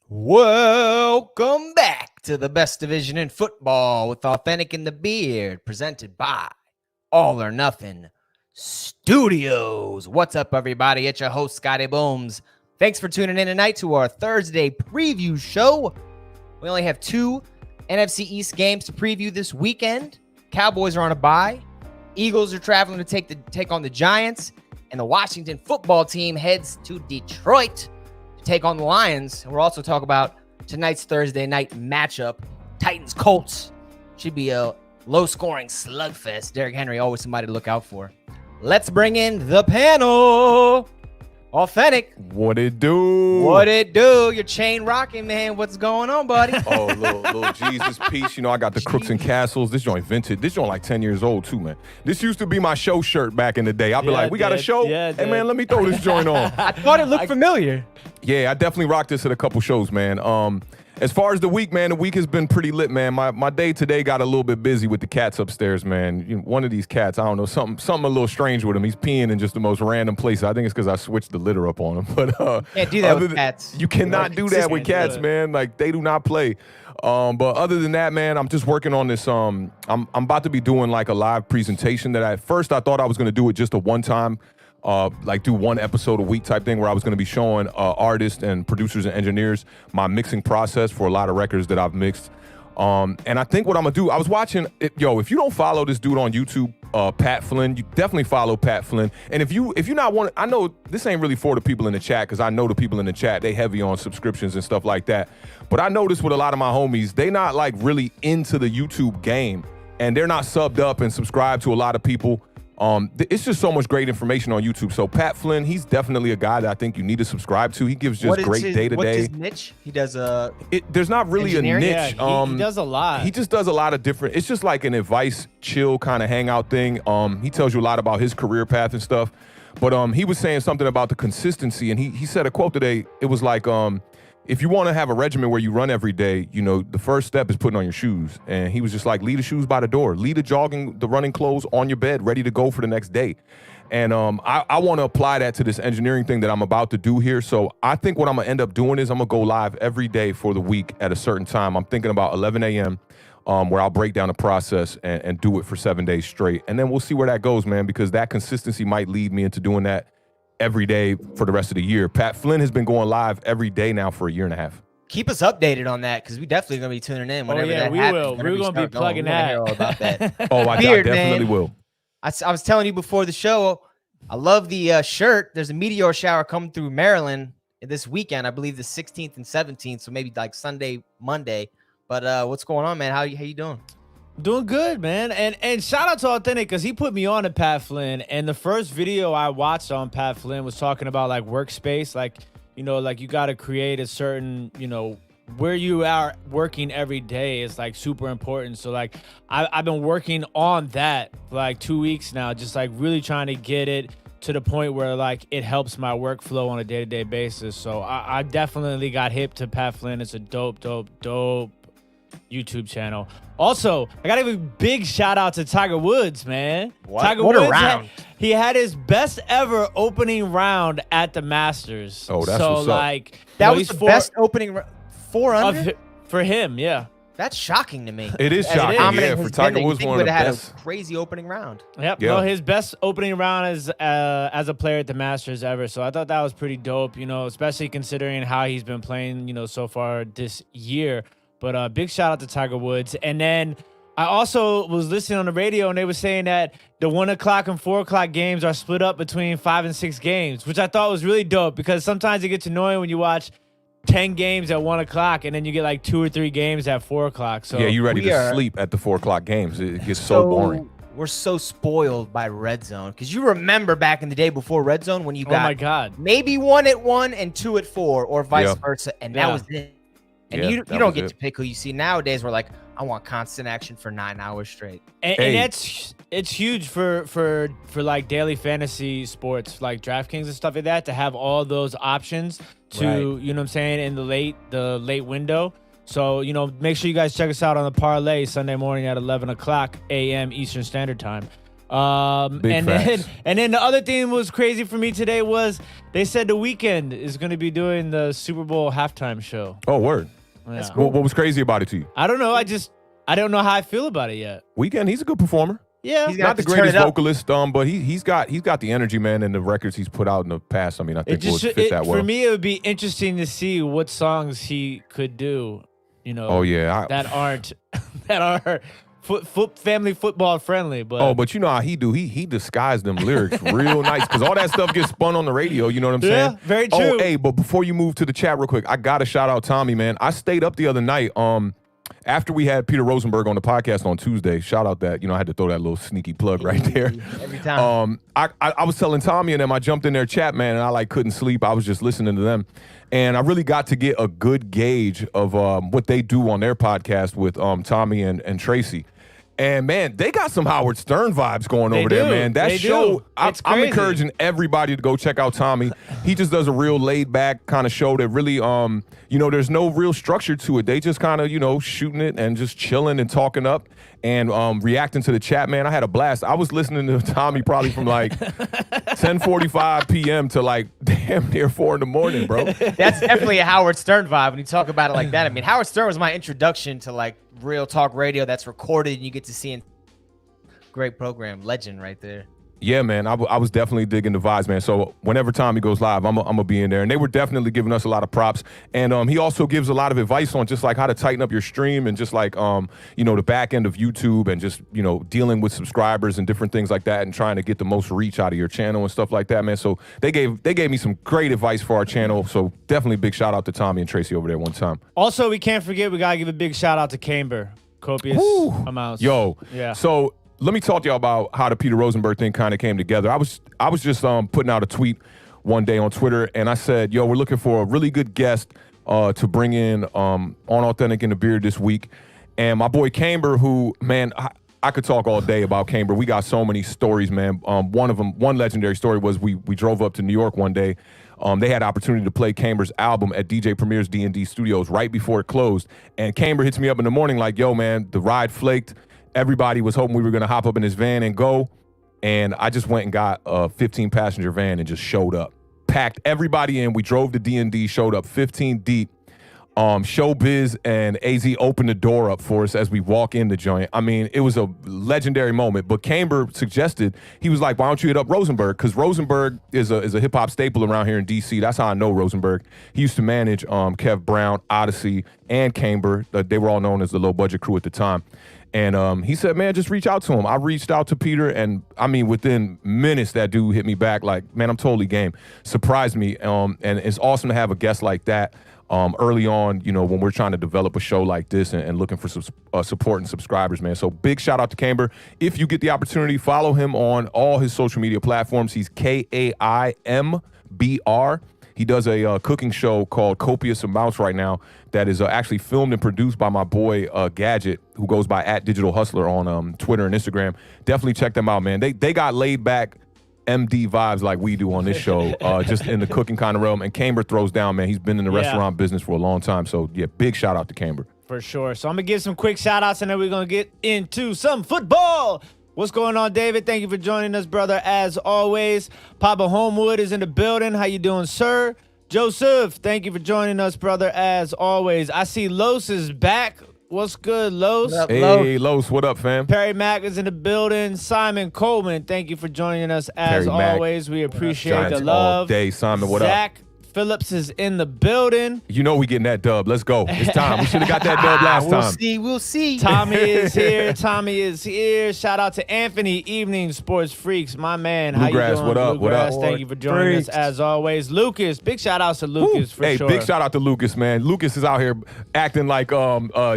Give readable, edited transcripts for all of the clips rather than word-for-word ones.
Welcome back to the best division in football with Awthentik and the Beard, presented by All or Nothing Studios. What's up, everybody? It's your host, Scotty Boomz. Thanks for tuning in tonight to our Thursday preview show. We only have two NFC East games to preview this weekend. Cowboys are on a bye. Eagles are traveling to take on the Giants, and the Washington football team heads to Detroit take on the Lions. And we'll also talk about tonight's Thursday night matchup, Titans-Colts. Should be a low-scoring slugfest. Derrick Henry, always somebody to look out for. Let's bring in the panel. Awthentik. What it do? What it do? You're chain rocking, man. What's going on, buddy? Oh, little Jesus piece. You know, I got the Crooks and Castles. This joint vintage. This joint like 10 years old, too, man. This used to be my show shirt back in the day. I'd be like, we got a show? Yeah, hey, man, let me throw this joint on. I thought it looked familiar. Yeah, I definitely rocked this at a couple shows, man. As far as the week, man, the week has been pretty lit, man. My day today got a little bit busy with the cats upstairs, man. You know, one of these cats, I don't know, something a little strange with him. He's peeing in just the most random place. I think it's because I switched the litter up on him. But can't do that with cats. You cannot do that with cats, man. Like, they do not play. But other than that, man, I'm just working on this. I'm about to be doing like a live presentation that at first I thought I was going to do it just a one-time. Like do one episode a week type thing where I was going to be showing artists and producers and engineers my mixing process for a lot of records that I've mixed. And I think what I'm going to do, I was watching it. Yo, if you don't follow this dude on YouTube, Pat Flynn, you definitely follow Pat Flynn. And if you're not one, I know this ain't really for the people in the chat because I know the people in the chat, they heavy on subscriptions and stuff like that. But I noticed with a lot of my homies, they not like really into the YouTube game and they're not subbed up and subscribed to a lot of people. It's just so much great information on YouTube. So Pat Flynn, he's definitely a guy that I think you need to subscribe to. He gives just great day-to-day. What's his niche? He does there's not really a niche. Yeah, he does a lot. He just does a lot of different. It's just like an advice, chill kind of hangout thing. He tells you a lot about his career path and stuff. But he was saying something about the consistency, and he said a quote today. It was like, if you want to have a regimen where you run every day, you know, the first step is putting on your shoes. And he was just like, leave the shoes by the door. Leave the running clothes on your bed, ready to go for the next day. And I want to apply that to this engineering thing that I'm about to do here. So I think what I'm going to end up doing is I'm going to go live every day for the week at a certain time. I'm thinking about 11 a.m. Where I'll break down the process and do it for 7 days straight. And then we'll see where that goes, man, because that consistency might lead me into doing that every day for the rest of the year. Pat Flynn has been going live every day now for a year and a half. Keep us updated on that because we definitely going to be tuning in whenever that we happens. will. We're going to be plugging that. All about that. Oh, I definitely will. I was telling you before the show, I love the shirt. There's a meteor shower coming through Maryland this weekend. I believe the 16th and 17th, so maybe like Sunday, Monday. But what's going on, man? How you doing? Doing good, man. And shout out to Awthentik because he put me on to Pat Flynn. And the first video I watched on Pat Flynn was talking about like workspace. Like, you know, like you got to create a certain, you know, where you are working every day is like super important. So like I've been working on that for like 2 weeks now, just like really trying to get it to the point where like it helps my workflow on a day-to-day basis. So I definitely got hip to Pat Flynn. It's a dope YouTube channel. Also, I gotta give a big shout out to Tiger Woods, man. What? Tiger What a Woods round. He had his best ever opening round at the Masters. Oh, that's so what's up. like That was the best opening 4 under? for him, yeah. That's shocking to me. It is shocking, yeah. For Tiger Woods, one of the best. Had a crazy opening round. Yep. Yeah. No, his best opening round as a player at the Masters ever. So I thought that was pretty dope, you know, especially considering how he's been playing, you know, so far this year. But big shout out to Tiger Woods. And then I also was listening on the radio and they were saying that the 1 o'clock and 4 o'clock games are split up between 5 and 6 games, which I thought was really dope because sometimes it gets annoying when you watch 10 games at 1 o'clock and then you get like 2 or 3 games at 4 o'clock. So yeah, you ready to sleep at the 4 o'clock games. It gets so boring. We're so spoiled by Red Zone because you remember back in the day before Red Zone when you got my God, maybe 1 at 1 and 2 at 4 or vice versa. And that was it. And you don't get to pick who you see. Nowadays, we're like, I want constant action for 9 hours straight. And it's huge for like daily fantasy sports like DraftKings and stuff like that to have all those options to, you know what I'm saying, in the late window. So, you know, make sure you guys check us out on the parlay Sunday morning at 11 o'clock a.m. Eastern Standard Time. And facts. then the other thing was crazy for me today was they said The Weeknd is going to be doing the Super Bowl halftime show. Oh, word. Yeah. What was crazy about it to you? I don't know. I don't know how I feel about it yet. Weeknd, he's a good performer. Yeah. He's got Not the to turn greatest it up. vocalist, but he's got the energy, man, and the records he's put out in the past. I mean, I think would fit that well. For me, it would be interesting to see what songs he could do. You know. Oh yeah. That are family football friendly. But you know how he do. He disguised them lyrics real nice because all that stuff gets spun on the radio. You know what I'm saying? Yeah, very true. Oh, hey, but before you move to the chat real quick, I got to shout out Tommy, man. I stayed up the other night. After we had Peter Rosenberg on the podcast on Tuesday, shout out that, I had to throw that little sneaky plug right there. Every time. I was telling Tommy and them, I jumped in their chat, man, and I couldn't sleep. I was just listening to them. And I really got to get a good gauge of what they do on their podcast with Tommy and Tracy. And, man, they got some Howard Stern vibes going over there, man. That show, I'm encouraging everybody to go check out Tommy. He just does a real laid-back kind of show that really, there's no real structure to it. They just kind of, shooting it and just chilling and talking up and reacting to the chat, man. I had a blast. I was listening to Tommy probably from 10:45 p.m. to damn near 4 in the morning, bro. That's definitely a Howard Stern vibe when you talk about it like that. I mean, Howard Stern was my introduction to real talk radio that's recorded and you get to see it. Great program, legend right there. Yeah, man, I was definitely digging the vibes, man. So whenever Tommy goes live, I'm gonna be in there. And they were definitely giving us a lot of props. And he also gives a lot of advice on just how to tighten up your stream and just the back end of YouTube and just, dealing with subscribers and different things like that and trying to get the most reach out of your channel and stuff like that, man. So they gave me some great advice for our channel. So definitely big shout out to Tommy and Tracy over there one time. Also, we can't forget, we gotta give a big shout out to Camber. Copious amounts. Yo, yeah. So let me talk to y'all about how the Peter Rosenberg thing kind of came together. I was just putting out a tweet one day on Twitter, and I said, yo, we're looking for a really good guest to bring in on Awthentik in the Beard this week. And my boy Camber, who, man, I could talk all day about Camber. We got so many stories, man. One legendary story was we drove up to New York one day. They had opportunity to play Camber's album at DJ Premier's D&D Studios right before it closed. And Camber hits me up in the morning like, yo, man, the ride flaked. Everybody was hoping we were going to hop up in his van and go. And I just went and got a 15-passenger van and just showed up. Packed everybody in. We drove to D&D, showed up 15 deep. Showbiz and AZ opened the door up for us as we walk in the joint. I mean, it was a legendary moment. But Camber suggested, he was like, why don't you hit up Rosenberg? Because Rosenberg is a hip-hop staple around here in D.C. That's how I know Rosenberg. He used to manage Kev Brown, Odyssey, and Camber. They were all known as the low-budget crew at the time. And he said, man, just reach out to him. I reached out to Peter, and I mean, within minutes, that dude hit me back like, man, I'm totally game. Surprised me. And it's awesome to have a guest like that early on, when we're trying to develop a show like this and looking for support and subscribers, man. So big shout out to Camber. If you get the opportunity, follow him on all his social media platforms. He's KAIMBR. He does a cooking show called Copious Amounts right now that is actually filmed and produced by my boy Gadget, who goes by @DigitalHustler on Twitter and Instagram. Definitely check them out, man. They got laid back MD vibes like we do on this show, just in the cooking kind of realm. And Camber throws down, man. He's been in the restaurant business for a long time. So, yeah, big shout out to Camber. For sure. So I'm going to give some quick shout outs and then we're going to get into some football. What's going on, David? Thank you for joining us, brother, as always. Papa Homewood is in the building. How you doing, sir? Joseph, thank you for joining us, brother, as always. I see Los is back. What's good, Los? What up, Hey, Los, what up, fam? Perry Mack is in the building. Simon Coleman, thank you for joining us, as Perry Mack. always. We appreciate Giants the love. all day. Simon, what up? Zach Phillips is in the building. You know we getting that dub. Let's go. It's time. We should have got that dub last time. We'll see. Tommy is here. Tommy is here. Shout out to Anthony, Evening Sports Freaks, my man. How Bluegrass, you doing? what up? Bluegrass, What up? thank you for joining us, as always. Lucas, big shout outs to Lucas for hey, sure. big shout out to Lucas, man. Lucas is out here acting like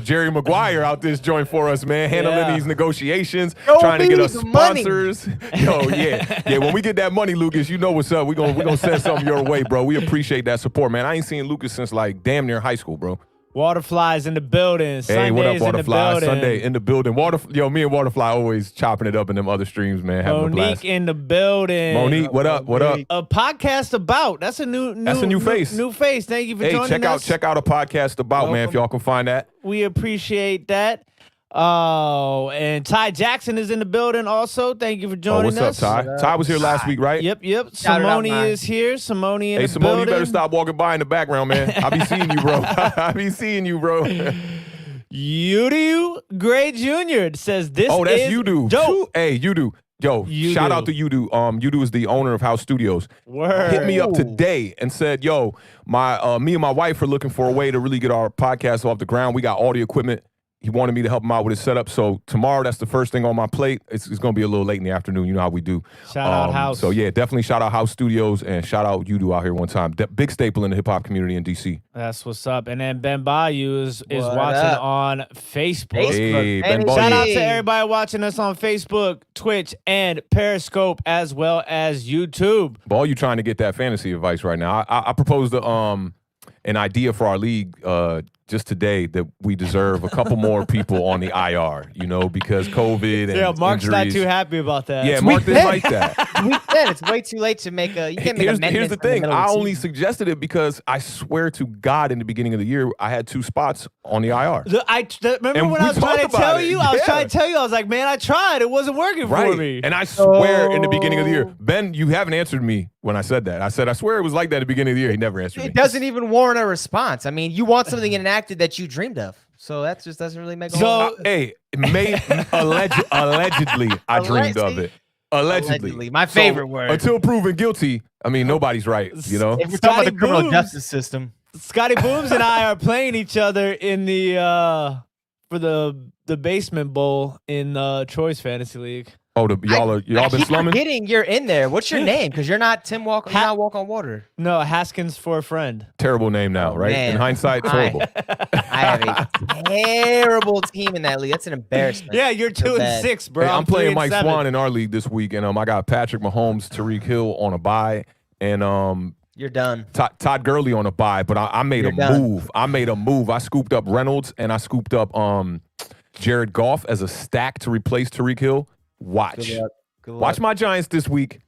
Jerry Maguire out this joint for us, man. Handling these negotiations, trying to get us sponsors. Yo, yeah. When we get that money, Lucas, you know what's up. We gonna send something your way, bro. We appreciate that support, man. I ain't seen Lucas since like damn near high school, bro. Waterfly's in the building. Hey, what up, Sunday's in the Waterfly? building. Sunday in the building. Me and Waterfly always chopping it up in them other streams, man. Having a blast. Monique in the building. Monique, what up? What up? A podcast about. That's a new face. New face. Thank you for joining us. Check out a podcast about, man, if y'all can find that. We appreciate that. Oh, and Ty Jackson is in the building also. Thank you for joining what's us. up, Ty? Ty was here last week, right? Yep. Shout out, Simone is here. Simone in Hey, the Simone, building. you better stop walking by in the background, man. I be seeing you, bro. I be seeing you, bro. Udu Gray Jr. says this Oh, that's is Udu. dope. Hey, Udu. Yo, shout out to Udu. Udu is the owner of House Studios. Word. Hit me up today and said, yo, me and my wife are looking for a way to really get our podcast off the ground. We got all the equipment. He wanted me to help him out with his setup. So tomorrow, that's the first thing on my plate. It's going to be a little late in the afternoon. You know how we do. Shout out House. So, yeah, definitely shout out House Studios and shout out Udu out here one time. Big staple in the hip-hop community in D.C. That's what's up. And then Ben Bayou is What watching up? on Facebook. Hey, Ben Hey. Bayou. Shout out to everybody watching us on Facebook, Twitch, and Periscope, as well as YouTube. Ball, you trying to get that fantasy advice right now. I proposed an idea for our league just today that we deserve a couple more people on the IR, because COVID and Yeah, Mark's injuries. not too happy about that. Yeah, Mark didn't like that. We said it's way too late to make a. You can't make Here's amendments the in thing. middle of I the only season. suggested it because I swear to God, in the beginning of the year, I had 2 spots on the IR. Remember And when we I was trying to talked about tell it. you? I was Yeah. trying to tell you. I was like, man, I tried. It wasn't working for me. And I swear in the beginning of the year, Ben, you haven't answered me when I said that. I said, I swear it was like that at the beginning of the year. He never answered me. It doesn't even warrant a response. I mean, you want something enacted that you dreamed of, so that just doesn't really make a whole lot. Hey, allegedly, I dreamed of it. Allegedly. My favorite word. Until proven guilty, I mean, nobody's right, If we're talking about Scotty the criminal Boomz. justice system. Scotty Boomz and I are playing each other in the for the basement bowl in Troy's fantasy league. Oh, y'all I been keep slumming? forgetting you're in there. What's your name? Because you're not Tim Walk. You're not Walk on Water. No, Haskins for a friend. Terrible name now, right? man. In hindsight, it's horrible. I have a terrible team in that league. That's an embarrassment. Yeah, you're So 2-6, bro. Hey, I'm playing Mike 3-7. Swan in our league this week, and I got Patrick Mahomes, Tyreek Hill on a bye, and You're done. Todd Gurley on a bye. But I made You're a done. move. I scooped up Reynolds, and I scooped up Jared Goff as a stack to replace Tyreek Hill. Watch. Good luck. Good luck. Watch my Giants this week,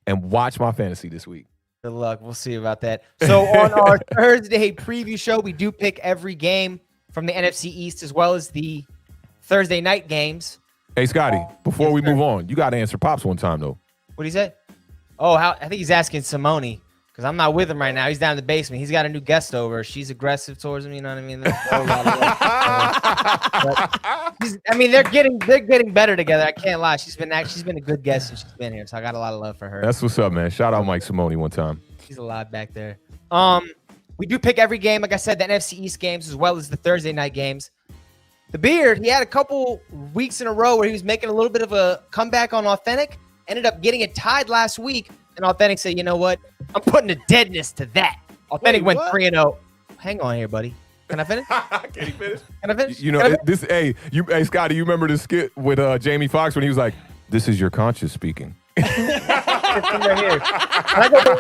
and watch my fantasy this week. Good luck. We'll see about that. So on our Thursday preview show, we do pick every game from the NFC East as well as the Thursday night games. Hey, Scotty, before Yes, we sir. move on, you got to answer Pops one time, though. What do you say? Oh, I think he's asking Simone because I'm not with him right now. He's down in the basement. He's got a new guest over. She's aggressive towards him. You know what I mean? They're getting better together. I can't lie. She's been a good guest since she's been here. So I got a lot of love for her. That's what's up, man. Shout out Mike Simone one time. She's alive back there. We do pick every game, like I said, the NFC East games as well as the Thursday night games. The Beard, he had a couple weeks in a row where he was making a little bit of a comeback on Awthentik. Ended up getting it tied last week, and Awthentik said, "You know what? I'm putting a deadness to that." Awthentik went 3-0. Hang on here, buddy. Can I finish? Can he finish? Can I finish? You know, hey, Scotty, you remember the skit with Jamie Foxx when he was like, "This is your conscience speaking." Right here. When I go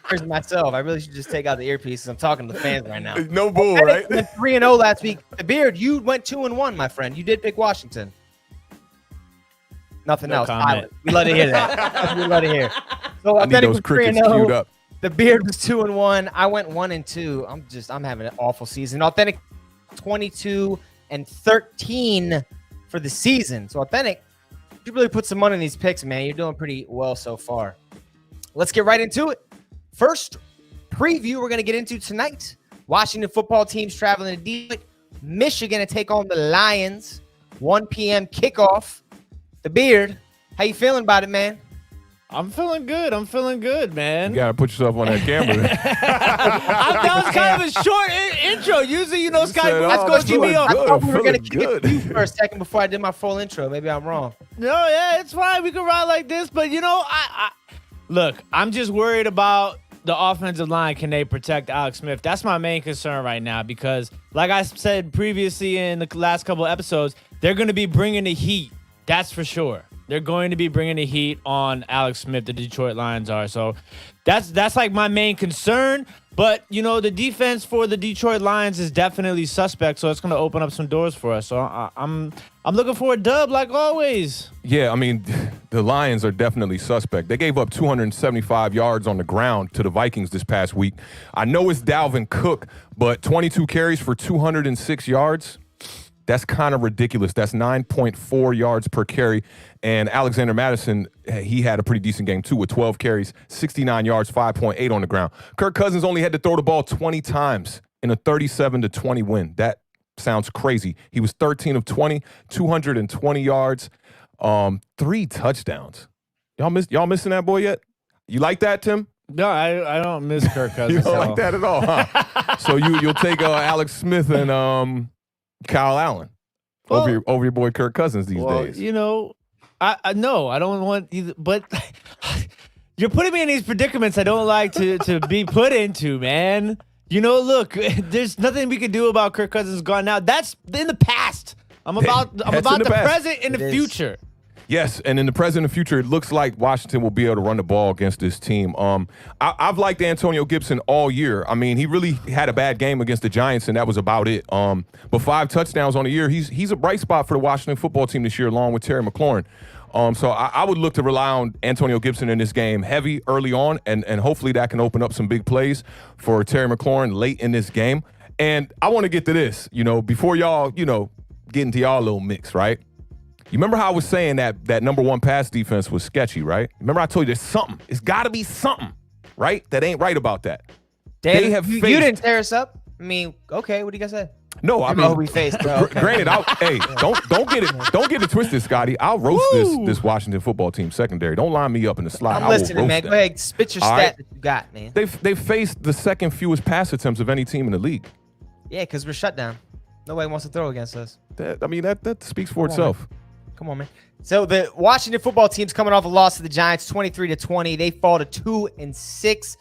here's myself. I really should just take out the earpieces. I'm talking to the fans right now. No bull, right? Went 3-0 last week. The Beard, you went 2-1, my friend. You did pick Washington. Nothing No else. comment. Silent. We let it hear that. We let it hear. So I need Awthentik those was crickets 3-0. queued up. The Beard was 2-1. I went 1-2. I'm having an awful season. Awthentik 22-13 for the season. So Awthentik, you really put some money in these picks, man. You're doing pretty well so far. Let's get right into it. First preview we're going to get into tonight. Washington football team's traveling to Detroit, Michigan to take on the Lions. 1 p.m. kickoff. The Beard, how you feeling about it, man? I'm feeling good. Man. You gotta put yourself on that camera. That was kind of a short intro. Usually, Scotty said, Boomz "Oh, goes that's keep me good. on. I thought we were going to Feeling kick it good. for a second before I did my full intro. Maybe I'm wrong. No, yeah, it's fine. We can ride like this. But, look, I'm just worried about the offensive line. Can they protect Alex Smith? That's my main concern right now because, like I said previously in the last couple of episodes, they're going to be bringing the heat. That's for sure. They're going to be bringing the heat on Alex Smith, the Detroit Lions are. So that's like my main concern. But, the defense for the Detroit Lions is definitely suspect, so it's going to open up some doors for us. So I'm looking for a dub like always. Yeah, I mean, the Lions are definitely suspect. They gave up 275 yards on the ground to the Vikings this past week. I know it's Dalvin Cook, but 22 carries for 206 yards. That's kind of ridiculous. That's 9.4 yards per carry. And Alexander Madison, he had a pretty decent game too with 12 carries, 69 yards, 5.8 on the ground. Kirk Cousins only had to throw the ball 20 times in a 37-20 win. That sounds crazy. He was 13 of 20, 220 yards, 3 touchdowns. Y'all missing that boy yet? You like that, Tim? No, I don't miss Kirk Cousins. You don't like that at all, huh? So you'll take Alex Smith and Kyle Allen over your boy Kirk Cousins these days. You know, I no, I don't want either, but you're putting me in these predicaments I don't like to be put into, man. You know, look, there's nothing we can do about Kirk Cousins gone now. That's in the past. I'm about the present and the future. Yes, and in the present and future, it looks like Washington will be able to run the ball against this team. I've liked Antonio Gibson all year. I mean, he really had a bad game against the Giants, and that was about it. But 5 touchdowns on the year. He's a bright spot for the Washington football team this year, along with Terry McLaurin. So I would look to rely on Antonio Gibson in this game heavy early on, and hopefully that can open up some big plays for Terry McLaurin late in this game. And I want to get to this, before y'all, get into y'all little mix, right? You remember how I was saying that number 1 pass defense was sketchy, right? Remember I told you there's something. It's got to be something, right? That ain't right about that. Dan, you didn't tear us up. I mean, okay, what do you guys say? No, I mean, who we faced. Granted, don't get it twisted, Scotty. I'll roast this Washington football team secondary. Don't line me up in the slot. I'm listening, man. Go ahead, spit your stat that you got, man. They've faced the second fewest pass attempts of any team in the league. Yeah, because we're shut down. Nobody wants to throw against us. That speaks for itself. Man. Come on, man. So the Washington football team's coming off a loss to the Giants, 23-20. They fall to 2-6.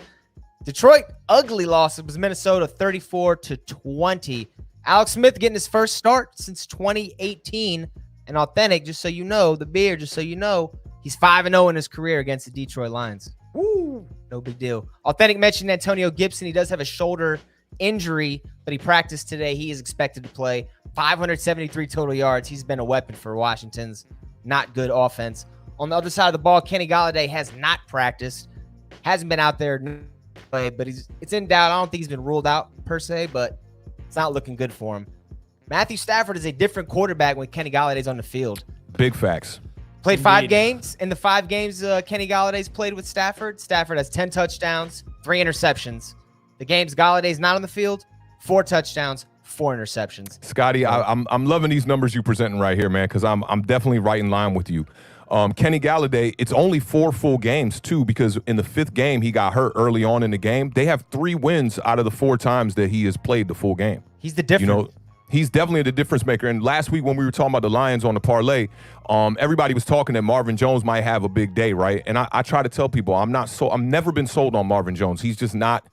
Detroit, ugly loss. It was Minnesota, 34-20. Alex Smith getting his first start since 2018. And Awthentik, just so you know, the beard, just so you know, he's 5-0 in his career against the Detroit Lions. Woo! No big deal. Awthentik mentioned Antonio Gibson. He does have a shoulder injury, but he practiced today. He is expected to play. 573 total yards. He's been a weapon for Washington's not good offense. On the other side of the ball, Kenny Golladay has not practiced. Hasn't been out there, but it's in doubt. I don't think he's been ruled out per se, but it's not looking good for him. Matthew Stafford is a different quarterback when Kenny Galladay's on the field. Big facts. Played 5 games. In the 5 games Kenny Galladay's played with Stafford has 10 touchdowns, 3 interceptions. The games Galladay's not on the field, 4 touchdowns, 4 interceptions. Scotty, I'm loving these numbers you presenting right here, man, because I'm definitely right in line with you. Kenny Golladay, it's only 4 full games, too, because in the 5th game, he got hurt early on in the game. They have 3 wins out of the 4 times that he has played the full game. He's the difference. He's definitely the difference maker. And last week when we were talking about the Lions on the parlay, everybody was talking that Marvin Jones might have a big day, right? And I try to tell people I've never been sold on Marvin Jones. He's just not.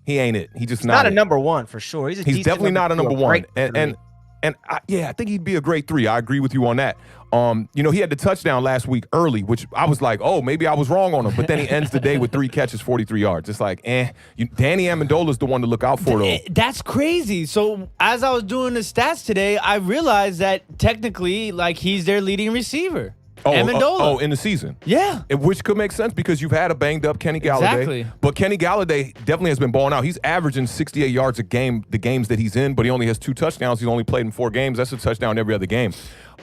He ain't it. He's not a number 1 for sure. He's definitely not a number 1. And I think he'd be a great 3. I agree with you on that. He had the touchdown last week early, which I was like, oh, maybe I was wrong on him. But then he ends the day with 3 catches, 43 yards. It's like, Danny Amendola's the one to look out for, though. That's crazy. So as I was doing the stats today, I realized that technically, he's their leading receiver. Amendola. In the season. Yeah. Which could make sense because you've had a banged-up Kenny Golladay. Exactly. But Kenny Golladay definitely has been balling out. He's averaging 68 yards a game, the games that he's in, but he only has 2 touchdowns. He's only played in 4 games. That's a touchdown every other game.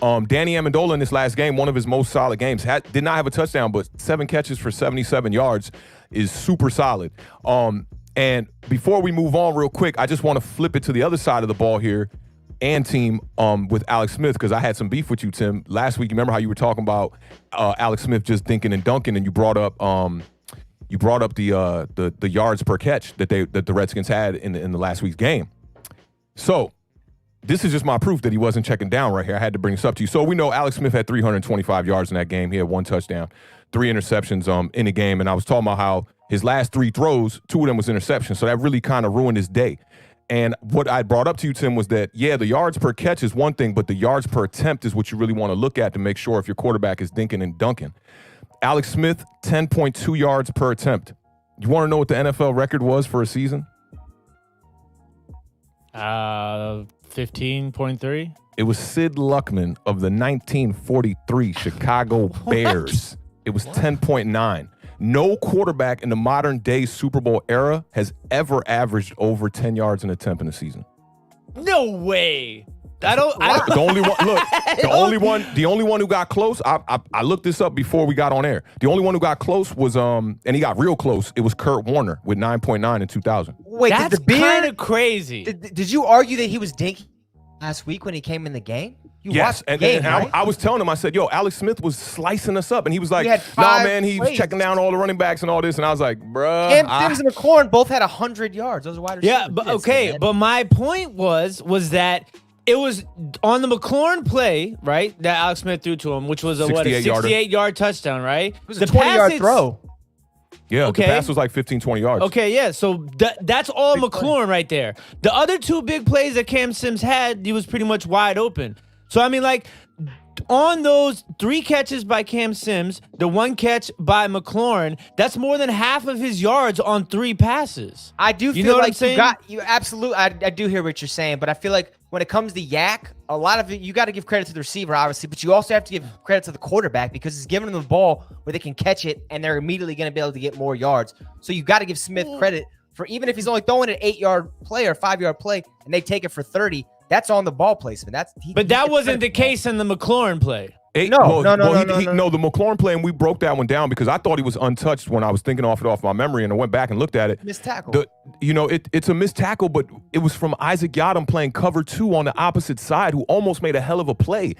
Danny Amendola in this last game, one of his most solid games, did not have a touchdown, but 7 catches for 77 yards is super solid. And before we move on real quick, I just want to flip it to the other side of the ball here and team with Alex Smith, because I had some beef with you, Tim. Last week, you remember how you were talking about Alex Smith just dinking and dunking, and you brought up the yards per catch that the Redskins had in the last week's game. So this is just my proof that he wasn't checking down right here. I had to bring this up to you. So we know Alex Smith had 325 yards in that game. He had 1 touchdown, 3 interceptions in the game, and I was talking about how his last 3 throws, 2 of them was interceptions, so that really kind of ruined his day. And what I brought up to you, Tim, was that, the yards per catch is one thing, but the yards per attempt is what you really want to look at to make sure if your quarterback is dinking and dunking. Alex Smith, 10.2 yards per attempt. You want to know what the NFL record was for a season? 15.3. It was Sid Luckman of the 1943 Chicago Bears. It was 10.9. No quarterback in the modern day Super Bowl era has ever averaged over 10 yards an attempt in a season. No way. I don't. The only one. Look, the only one who got close. I looked this up before we got on air. The only one who got close was and he got real close. It was Kurt Warner with 9.9 in 2000. Wait, That's kind of crazy. Did you argue that he was dinky last week when he came in the game? You Yes, watched the and game, I right? was telling him, I said, yo, Alex Smith was slicing us up. And he was like, He had nah, 5 man, he's plays. checking down all the running backs and all this. And I was like, bruh. Cam Sims and McLaurin both had 100 yards. Those are wide receivers. Yeah, but okay. But my point was that it was on the McLaurin play, right, that Alex Smith threw to him, which was a 68-yard touchdown, right? It was a 20-yard throw. Yeah, Okay. the pass was like 15, 20 yards. Okay, yeah. So that's all McLaurin right there. The other two big plays that Cam Sims had, he was pretty much wide open. So, I mean, like, on those 3 catches by Cam Sims, the 1 catch by McLaurin, that's more than half of his yards on 3 passes. I do feel know what I'm like saying? you absolutely. I do hear what you're saying, but I feel like when it comes to Yak, a lot of it you got to give credit to the receiver, obviously, but you also have to give credit to the quarterback because he's giving them the ball where they can catch it and they're immediately going to be able to get more yards. So you got to give Smith credit for even if he's only throwing an 8-yard play or 5-yard play and they take it for 30. That's on the ball placement. But that wasn't the case in the McLaurin play. The McLaurin play, and we broke that one down because I thought he was untouched when I was thinking off my memory, and I went back and looked at it. Missed tackle. It's a missed tackle, but it was from Isaac Yiadom playing cover 2 on the opposite side, who almost made a hell of a play.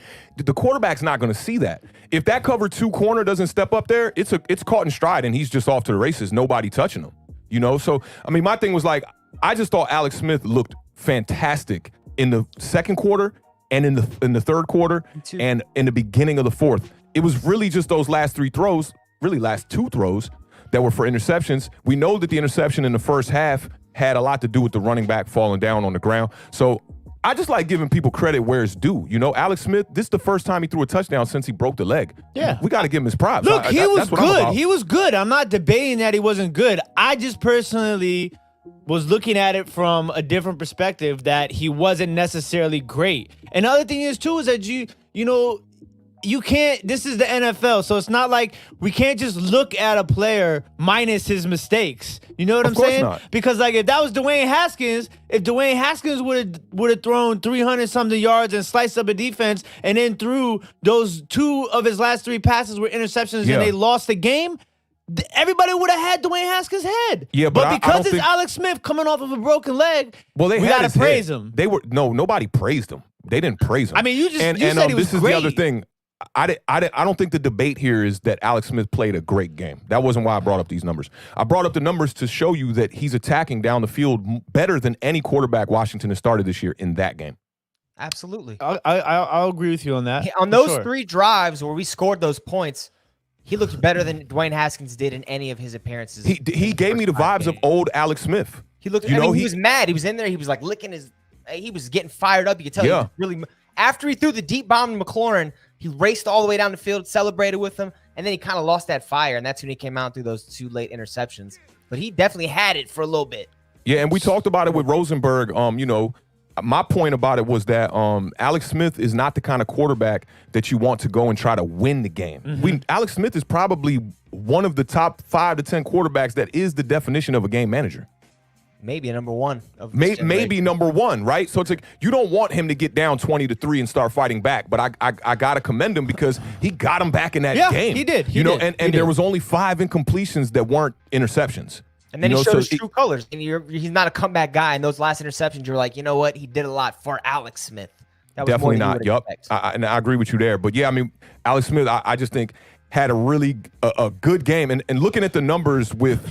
The quarterback's not going to see that. If that cover 2 corner doesn't step up there, it's caught in stride, and he's just off to the races. Nobody touching him. So I mean, my thing was like, I just thought Alex Smith looked fantastic in the second quarter and in the third quarter and in the beginning of the fourth. It was really just those last 2 throws that were for interceptions. We know that the interception in the first half had a lot to do with the running back falling down on the ground. So I just like giving people credit where it's due. Alex Smith, this is the first time he threw a touchdown since he broke the leg. Yeah. We got to give him his props. Look, he was good. He was good. I'm not debating that he wasn't good. I just personally was looking at it from a different perspective that he wasn't necessarily great. And the other thing is, too, is that you can't, this is the NFL, so it's not like we can't just look at a player minus his mistakes. You know what I'm saying? Not. Because, like, if that was Dwayne Haskins, if Dwayne Haskins would have thrown 300-something yards and sliced up a defense and then threw those 2 of his last 3 passes were interceptions and they lost the game, everybody would have had Dwayne Haskins' head. Yeah, but because it's Alex Smith coming off of a broken leg, we gotta praise him. Nobody praised him. They didn't praise him. I mean, you said he was great. This is the other thing. I don't think the debate here is that Alex Smith played a great game. That wasn't why I brought up these numbers. I brought up the numbers to show you that he's attacking down the field better than any quarterback Washington has started this year in that game. Absolutely. I'll agree with you on that. On those 3 drives where we scored those points, he looked better than Dwayne Haskins did in any of his appearances. He gave me the vibes of old Alex Smith. He looked. He was mad. He was in there. He was like licking his. He was getting fired up. You could tell. Yeah. He was really. After he threw the deep bomb to McLaurin, he raced all the way down the field, celebrated with him, and then he kind of lost that fire, and that's when he came out through those 2 late interceptions. But he definitely had it for a little bit. Yeah, and we talked about it with Rosenberg. My point about it was that Alex Smith is not the kind of quarterback that you want to go and try to win the game. Mm-hmm. Alex Smith is probably one of the top 5 to 10 quarterbacks that is the definition of a game manager. Maybe number 1. Maybe number 1, right? So it's like you don't want him to get down 20-3 and start fighting back. But I gotta commend him because he got him back in that game. He did. And there was only 5 incompletions that weren't interceptions. And then he showed his true colors. And he's not a comeback guy. And those last interceptions, you're like, you know what? He did a lot for Alex Smith. That was definitely more than not. Yup. And I agree with you there. But yeah, I mean, Alex Smith, I just think had a really a good game. And looking at the numbers with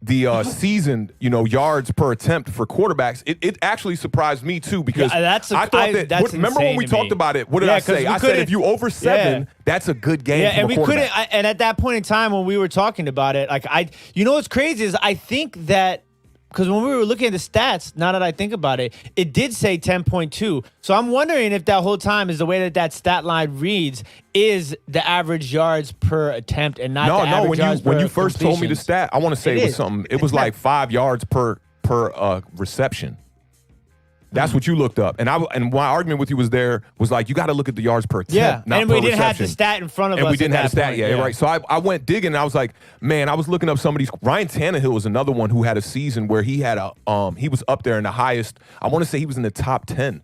the seasoned, yards per attempt for quarterbacks, it actually surprised me too because I thought that. Remember when we talked about it? What did I say? I said if you over 7, that's a good game. Yeah, and we couldn't. And at that point in time when we were talking about it, like what's crazy is I think that. Because when we were looking at the stats, now that I think about it, it did say 10.2. So I'm wondering if that whole time is the way that stat line reads is the average yards per attempt and not the average yards per when you first told me the completions. stat, I want to say it was something. It was like 5 yards per reception. That's what you looked up. And my argument with you was like, you got to look at the yards per attempt, not and per we didn't have reception. the stat in front of us. And we didn't have the stat yet, yeah. right? So I went digging and I was like, man, I was looking up some of these. Ryan Tannehill was another one who had a season where he had he was up there in the highest. I want to say he was in the top 10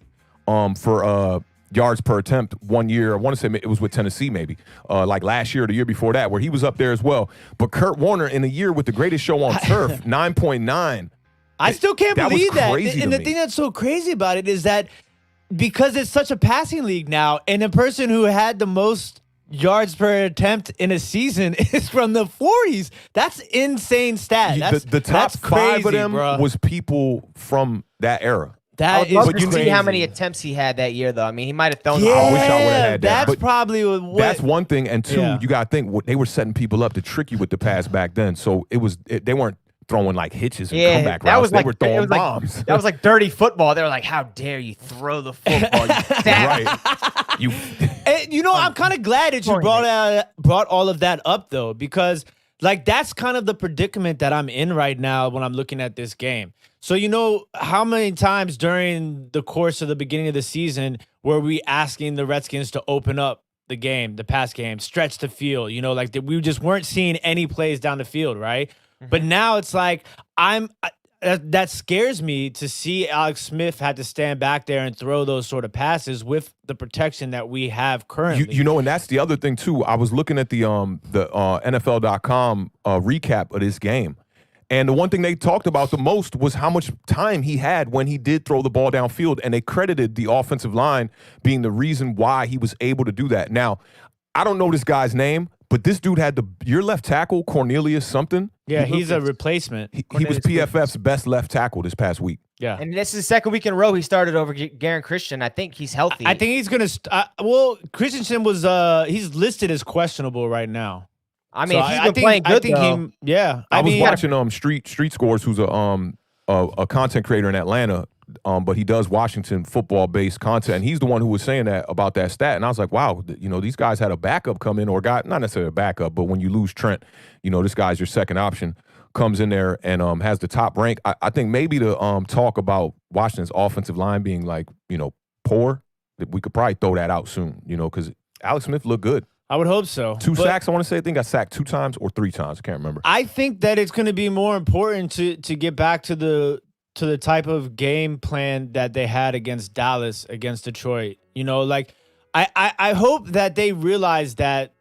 for yards per attempt one year. I want to say it was with Tennessee maybe, like last year or the year before that, where he was up there as well. But Kurt Warner in a year with the greatest show on turf, 9.9. I still can't believe that. And the me. thing that's so crazy about it is that because it's such a passing league now, and the person who had the most yards per attempt in a season is from the 40s. That's insane stat. The top that's five crazy, of them bro. was people from that era. I would love to see crazy. how many attempts he had that year, though. I mean, he might have thrown. Yeah, I wish I would've had that. That's But probably what. That's one thing, and two, Yeah. you got to think they were setting people up to trick you with the pass back then. So they weren't throwing like hitches and comeback that routes. was They like were throwing it was like- bombs. that was like dirty football. They were like, "How dare you throw the football?" You fat right. You And, I'm kind of glad that you brought all of that up, though, because like that's kind of the predicament that I'm in right now when I'm looking at this game. So how many times during the course of the beginning of the season were we asking the Redskins to open up the game, the pass game, stretch the field? Like we just weren't seeing any plays down the field, right? Mm-hmm. But now it's like that scares me to see Alex Smith had to stand back there and throw those sort of passes with the protection that we have currently. And that's the other thing too. I was looking at the NFL.com recap of this game, and the one thing they talked about the most was how much time he had when he did throw the ball downfield, and they credited the offensive line being the reason why he was able to do that. Now, I don't know this guy's name, but this dude had your left tackle, Cornelius something. Yeah, he's a replacement. He was PFF's best left tackle this past week. Yeah. And this is the second week in a row he started over Garen Christian. I think he's healthy. I think he's going to Christensen was he's listed as questionable right now. I mean, he's been playing good, though. I was watching Street Scores, who's a content creator in Atlanta, but he does Washington football-based content, and he's the one who was saying that about that stat. And I was like, wow, these guys had a backup come in, or not necessarily a backup, but when you lose Trent, this guy's your second option, comes in there and has the top rank. I think maybe to talk about Washington's offensive line being like, poor, we could probably throw that out soon, because Alex Smith looked good. I would hope so. Two sacks, I want to say. I think I sacked 2 times or 3 times. I can't remember. I think that it's going to be more important to get back to the type of game plan that they had against Dallas, against Detroit. I hope that they realize that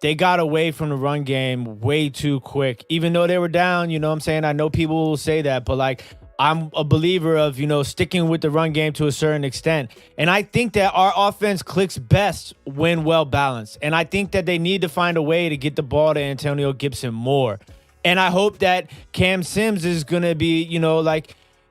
they got away from the run game way too quick, even though they were down. You know what I'm saying? I know people will say that, but I'm a believer of, sticking with the run game to a certain extent. And I think that our offense clicks best when well balanced. And I think that they need to find a way to get the ball to Antonio Gibson more. And I hope that Cam Sims is going to be,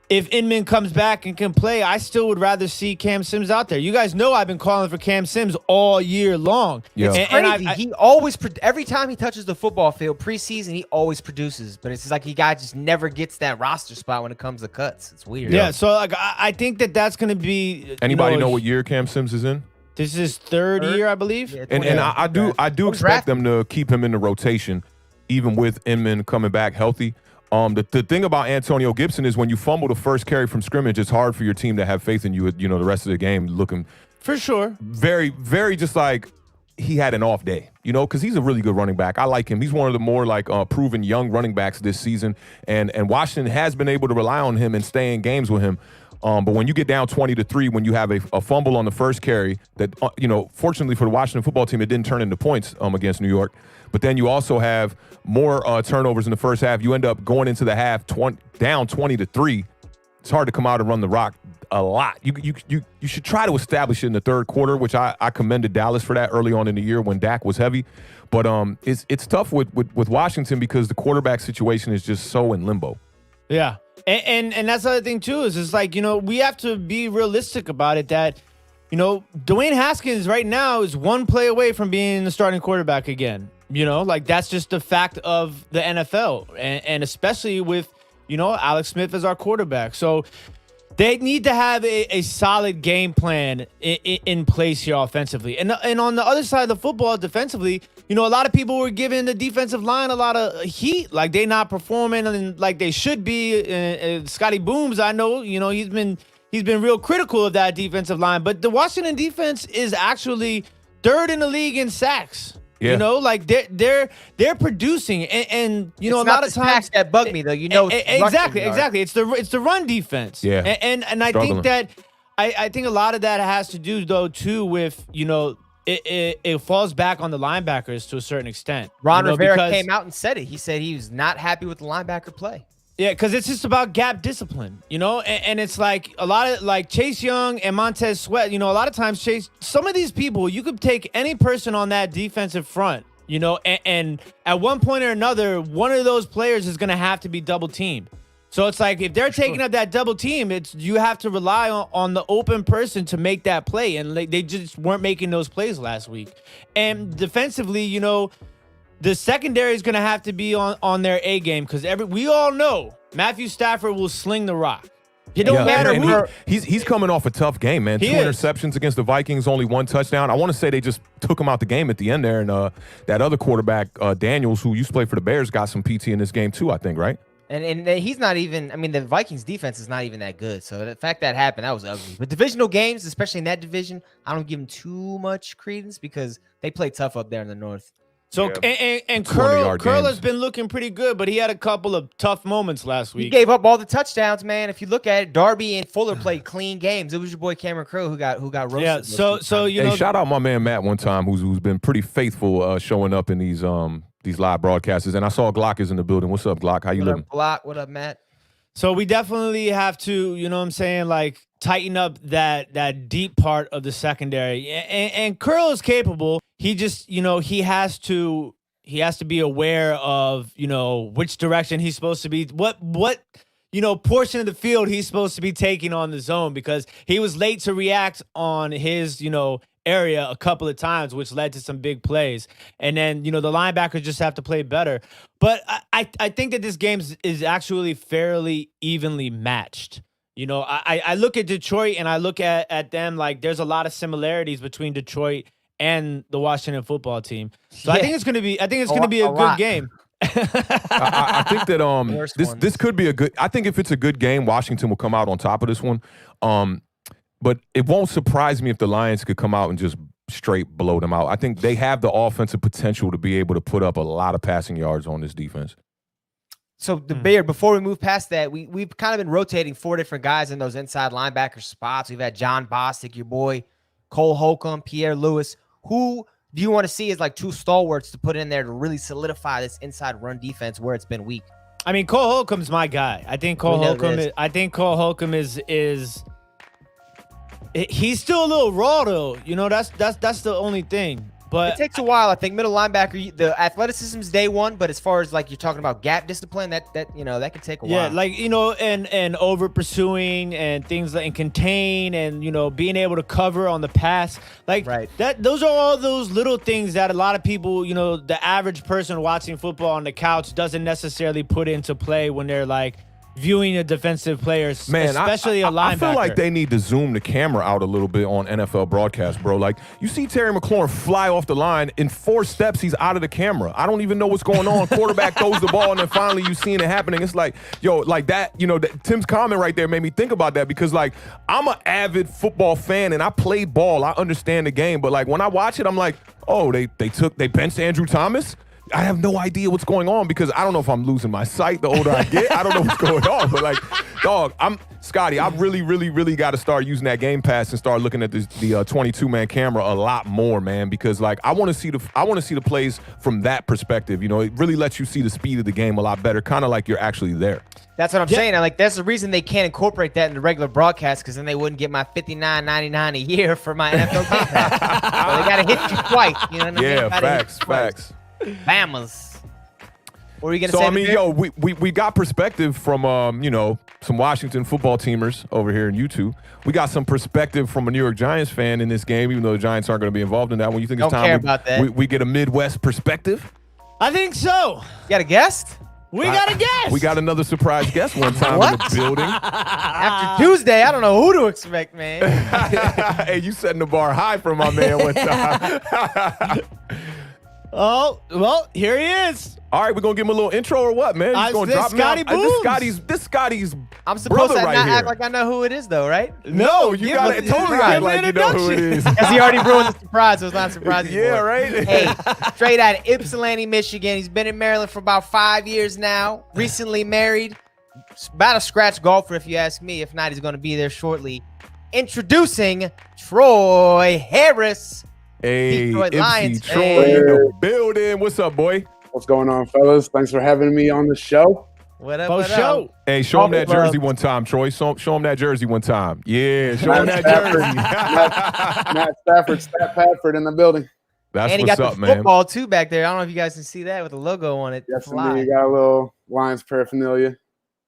if Inman comes back and can play, I still would rather see Cam Sims out there. You guys know I've been calling for Cam Sims all year long. Yeah. It's crazy. He always, every time he touches the football field preseason, he always produces. But it's just like just never gets that roster spot when it comes to cuts. It's weird. Yeah, so I think that's going to be. Anybody know what year Cam Sims is in? This is third year, I believe. Yeah, and I do expect them to keep him in the rotation, even with Inman coming back healthy. The thing about Antonio Gibson is when you fumble the first carry from scrimmage, it's hard for your team to have faith in you. The rest of the game looking for sure very, very just like he had an off day. Because he's a really good running back. I like him. He's one of the more proven young running backs this season, and Washington has been able to rely on him and stay in games with him. But when you get down 20-3, when you have a fumble on the first carry, that fortunately for the Washington football team, it didn't turn into points against New York. But then you also have more turnovers in the first half. You end up going into the half down 20-3. It's hard to come out and run the rock a lot. You should try to establish it in the third quarter, which I commended Dallas for that early on in the year when Dak was heavy. But it's tough with Washington because the quarterback situation is just so in limbo. Yeah. And that's the other thing, too, is it's like, we have to be realistic about it that, Dwayne Haskins right now is one play away from being the starting quarterback again. That's just the fact of the NFL. And especially with, Alex Smith as our quarterback. So they need to have a solid game plan in place here offensively. And on the other side of the football, defensively, a lot of people were giving the defensive line a lot of heat, like they not performing and like they should be. Scotty Boomz, I know, he's been real critical of that defensive line, but the Washington defense is actually third in the league in sacks. Yeah. They're producing and it's a lot of times that bug me though. exactly. It's the run defense. Yeah. And I think that I think a lot of that has to do though too with it falls back on the linebackers to a certain extent. Ron Rivera came out and said it. He said he was not happy with the linebacker play. Yeah, because it's just about gap discipline, and it's like a lot of like Chase Young and Montez Sweat, a lot of times some of these people, you could take any person on that defensive front, and at one point or another, one of those players is going to have to be double teamed. So it's like if they're taking up that double team, you have to rely on the open person to make that play. And they just weren't making those plays last week. And defensively, the secondary is going to have to be on their A game because we all know Matthew Stafford will sling the rock. It don't matter who. He's coming off a tough game, man. 2 interceptions against the Vikings, only 1 touchdown. I want to say they just took him out the game at the end there. And that other quarterback, Daniels, who used to play for the Bears, got some PT in this game too, I think, right? And he's not even, I mean, the Vikings defense is not even that good. So the fact that happened, that was ugly. But divisional games, especially in that division, I don't give them too much credence because they play tough up there in the North. So, and Curl has been looking pretty good, but he had a couple of tough moments last week. He gave up all the touchdowns, man. If you look at it, Darby and Fuller played clean games. It was your boy Cameron Curl who got roasted. Yeah, so shout out my man Matt one time who's been pretty faithful showing up in these live broadcasts. And I saw Glock is in the building. What's up, Glock? How you living? Glock, what up, Matt? So we definitely have to, like tighten up that deep part of the secondary. And Curl is capable. He just, he has to be aware of, which direction he's supposed to be, what portion of the field he's supposed to be taking on the zone, because he was late to react on his, area a couple of times, which led to some big plays. And then, the linebackers just have to play better. But I think that this game is actually fairly evenly matched. I look at Detroit and I look at them like there's a lot of similarities between Detroit and the Washington football team. So I think it's going to be a good game. I think that this could be a good. I think if it's a good game, Washington will come out on top of this one. But it won't surprise me if the Lions could come out and just straight blow them out. I think they have the offensive potential to be able to put up a lot of passing yards on this defense. So the Bear, before we move past that, we've kind of been rotating 4 different guys in those inside linebacker spots. We've had John Bostic, your boy, Cole Holcomb, Pierre Lewis. Who do you want to see as like 2 stalwarts to put in there to really solidify this inside run defense where it's been weak? I mean, Cole Holcomb's my guy. I think Cole Holcomb is he's still a little raw though. That's the only thing. But it takes a while. I think middle linebacker, the athleticism is day one, but as far as like you're talking about gap discipline, that could take a while. Yeah, like and over pursuing and things like and contain and being able to cover on the pass, like that. Those are all those little things that a lot of people, the average person watching football on the couch doesn't necessarily put into play when they're like viewing a defensive player, especially a linebacker. I feel like they need to zoom the camera out a little bit on NFL broadcast, bro. Like, you see Terry McLaurin fly off the line. In 4 steps, he's out of the camera. I don't even know what's going on. Quarterback throws the ball, and then finally you seeing it happening. It's like, like that, Tim's comment right there made me think about that because, like, I'm an avid football fan, and I played ball. I understand the game. But, like, when I watch it, I'm like, oh, they benched Andrew Thomas? I have no idea what's going on because I don't know if I'm losing my sight the older I get. I don't know what's going on. But like, dog, Scotty, I really, really, really got to start using that Game Pass and start looking at the 22-man camera a lot more, man, because like I want to see the plays from that perspective. It really lets you see the speed of the game a lot better, kind of like you're actually there. That's what I'm saying. Like, that's the reason they can't incorporate that in the regular broadcast, because then they wouldn't get my $59.99 a year for my NFL Game Pass. So they got to hit you twice. You know what I mean? Yeah, facts. Bamas. What were you gonna say? So I mean, we got perspective from some Washington football teamers over here in YouTube. We got some perspective from a New York Giants fan in this game, even though the Giants aren't going to be involved in that one. You think it's time we get a Midwest perspective? I think so. You got a guest? We got a guest. We got another surprise guest one time in the building. After Tuesday, I don't know who to expect, man. Hey, you setting the bar high for my man one time. Oh, well, here he is. All right, we're going to give him a little intro or what, man? He's gonna drop Scotty Boomz. This Scotty's I'm supposed to right not here. act like I know who it is, though, right? No, you got to totally act like you know who it is. Because he already ruined the surprise, so it's not surprising. Yeah, right? Hey, straight out of Ypsilanti, Michigan. He's been in Maryland for about 5 years now. Recently married. About a scratch golfer, if you ask me. If not, he's going to be there shortly. Introducing Troy Harris. Hey, Detroit MC Lions Troy fan. in the building. What's up, boy? What's going on, fellas? Thanks for having me on the show. What up, For what show. up? Hey, show him that Love. jersey one time, Troy. Show him that jersey one time. Yeah, show him that Stafford. jersey. Matt Stafford, Stat Padford in the building. That's And he what's got up, the man. football, too, back there. I don't know if you guys can see that with the logo on it. Yes, Fly. indeed. Got a little Lions paraphernalia.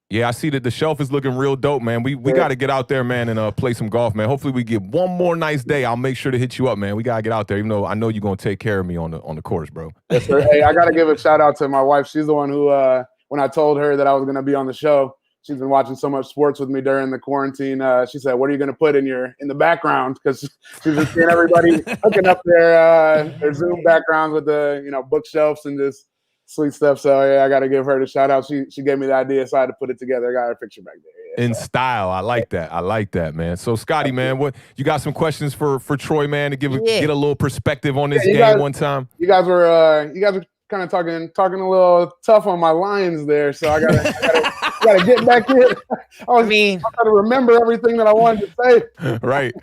Yeah, I see that the shelf is looking real dope, man. We got to get out there, man, and play some golf, man. Hopefully we get one more nice day. I'll make sure to hit you up, man. We got to get out there, even though I know you're going to take care of me on the course, bro. Yes, sir. Hey, I got to give a shout out to my wife. She's the one who, when I told her that I was going to be on the show, she's been watching so much sports with me during the quarantine. She said, "What are you going to put in the background?" Because she's been seeing everybody hooking up their Zoom backgrounds with the bookshelves and just sweet stuff. So yeah, I got to give her the shout out. She gave me the idea, so I had to put it together. I got her picture back there. Yeah, In style. I like that, man. So, Scotty, man, what you got some questions for Troy, man, to get a little perspective on this you game guys- one time? You guys were kind of talking a little tough on my Lions there, so I gotta get back in. I trying to remember everything that I wanted to say. Right.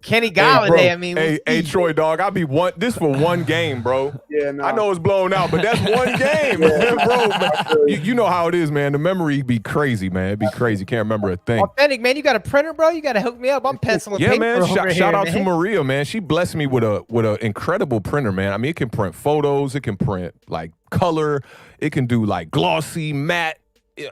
Kenny Hey, Galladay, bro. Hey, Troy, dog, I'll be this for one game, bro. Yeah, no. I know it's blown out, but that's one game, man, bro. Man. You know how it is, man. The memory be crazy, man. It'd be crazy. Can't remember a thing. Awthentik, man, you got a printer, bro? You got to hook me up. I'm penciling Yeah, paper man. over Shout here, out man. to Maria, man. She blessed me with a incredible printer, man. I mean, it can print photos. It can print like color. It can do like glossy, matte.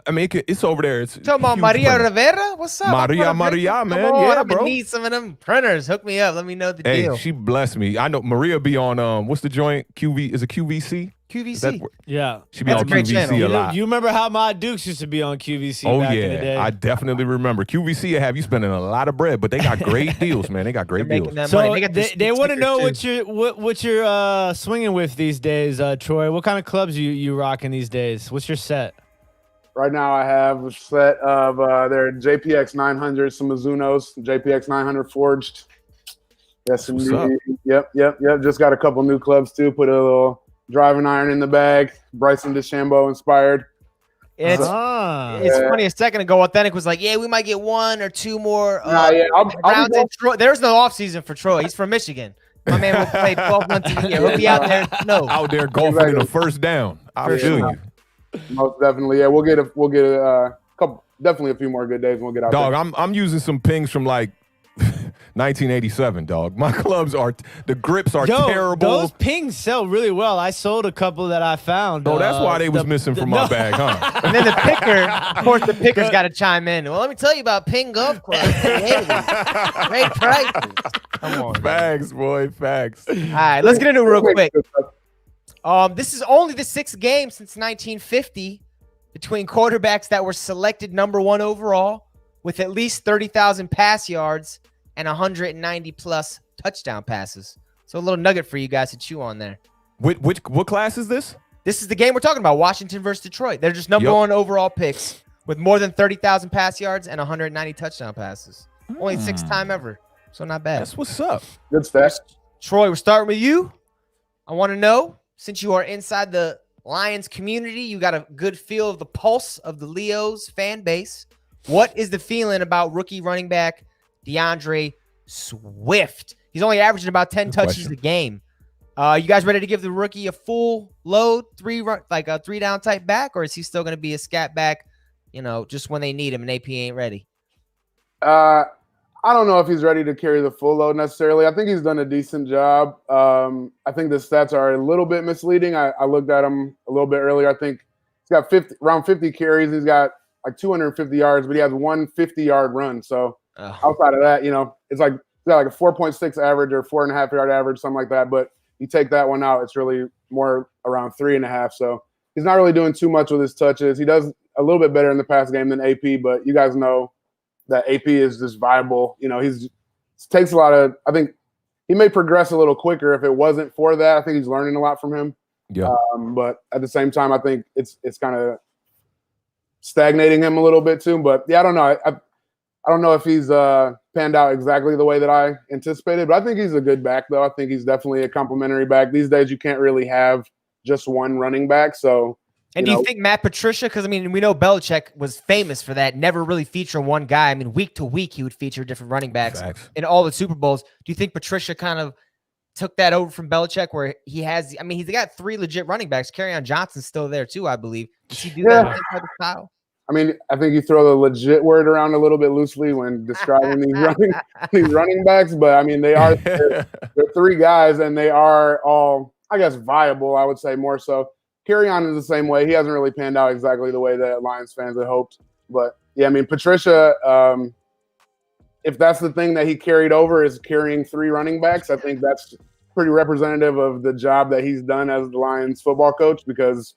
I mean, it's over there. It's Talking about huge Maria printer. Rivera? What's up? Maria, I'm gonna man. Come on, Yeah, I'm gonna bro. need some of them printers. Hook me up. Let me know the Hey, deal. she blessed me. I know Maria be on what's the joint? Is it QVC? Is that QVC. where- Yeah. She be That's on a great channel. QVC a lot. You remember how my Dukes used to be on QVC Oh back in the yeah, day? I definitely remember. QVC have you spending a lot of bread, but they got great deals, man. They got great They're deals. making that So money. They got they want to know too. what you're swinging with these days, Troy. What kind of clubs you rocking these days? What's your set? Right now, I have a set of their JPX 900, some Mizunos, JPX 900 forged. Yes, What's up? indeed. Yep. Just got a couple new clubs too. Put a little driving iron in the bag. Bryson DeChambeau inspired. It's Yeah. funny. A second ago, Awthentik was like, "Yeah, we might get one or two more Nah, yeah, I'll be rounds in going- Troy." There's no off season for Troy. He's from Michigan. My man will play 12 months a year. He'll be out there. No, Out there golfing in a first down. I For feel sure. you. Most definitely. Yeah, we'll get a couple, definitely a few more good days. And we'll get out Dog, there. I'm using some pings from like 1987, dog. My clubs the grips are terrible. Those pings sell really well. I sold a couple that I found. Oh, that's why they was missing from my bag, huh? and then the picker. Of course, the picker's got to chime in. Well, let me tell you about Ping Golf Club. Great prices. Come on. Facts, boy, facts. All right, let's get into it real quick. This is only the sixth game since 1950 between quarterbacks that were selected number one overall with at least 30,000 pass yards and 190 plus touchdown passes. So a little nugget for you guys to chew on there. What class is this? This is the game we're talking about, Washington versus Detroit. They're just number Yep. one overall picks with more than 30,000 pass yards and 190 touchdown passes. Only sixth time ever. So not bad. That's what's up. Good stats. Troy, we're starting with you. I want to know, since you are inside the Lions community, you got a good feel of the pulse of the Leos fan base. What is the feeling about rookie running back DeAndre Swift? He's only averaging about 10 Good touches question. a game. You guys ready to give the rookie a full load, a three down type back, or is he still going to be a scat back, just when they need him and AP ain't ready? I don't know if he's ready to carry the full load necessarily. I think he's done a decent job. I think the stats are a little bit misleading. I looked at him a little bit earlier. I think he's got around 50 carries. He's got like 250 yards, but he has one 50-yard run. So outside of that, it's like he's got like a 4.6 average or 4.5 yard average, something like that. But you take that one out, it's really more around 3.5. So he's not really doing too much with his touches. He does a little bit better in the pass game than AP, but you guys know that AP is just viable. Takes a lot of. I think he may progress a little quicker if it wasn't for that. I think he's learning a lot from him. Yeah. But at the same time, I think it's kind of stagnating him a little bit too. But yeah, I don't know. I don't know if he's panned out exactly the way that I anticipated, but I think he's a good back though. I think he's definitely a complimentary back. These days, you can't really have just one running back, so And do you think Matt Patricia, because, I mean, we know Belichick was famous for that, never really featuring one guy. I mean, week to week, he would feature different running backs in all the Super Bowls. Do you think Patricia kind of took that over from Belichick where he has, I mean, he's got 3 legit running backs. Kerryon Johnson's still there too, I believe. Does he do that type of style? I mean, I think you throw the legit word around a little bit loosely when describing these running backs, but I mean, they're 3 guys and they are all, I guess, viable, I would say more so. Kerryon is the same way. He hasn't really panned out exactly the way that Lions fans had hoped. But, yeah, I mean, Patricia, if that's the thing that he carried over is carrying 3 running backs, I think that's pretty representative of the job that he's done as the Lions football coach, because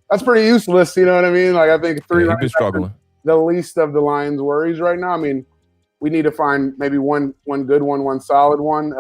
that's pretty useless, you know what I mean? Like, I think 3 running backs are the least of the Lions' worries right now. I mean, we need to find maybe one good one solid one,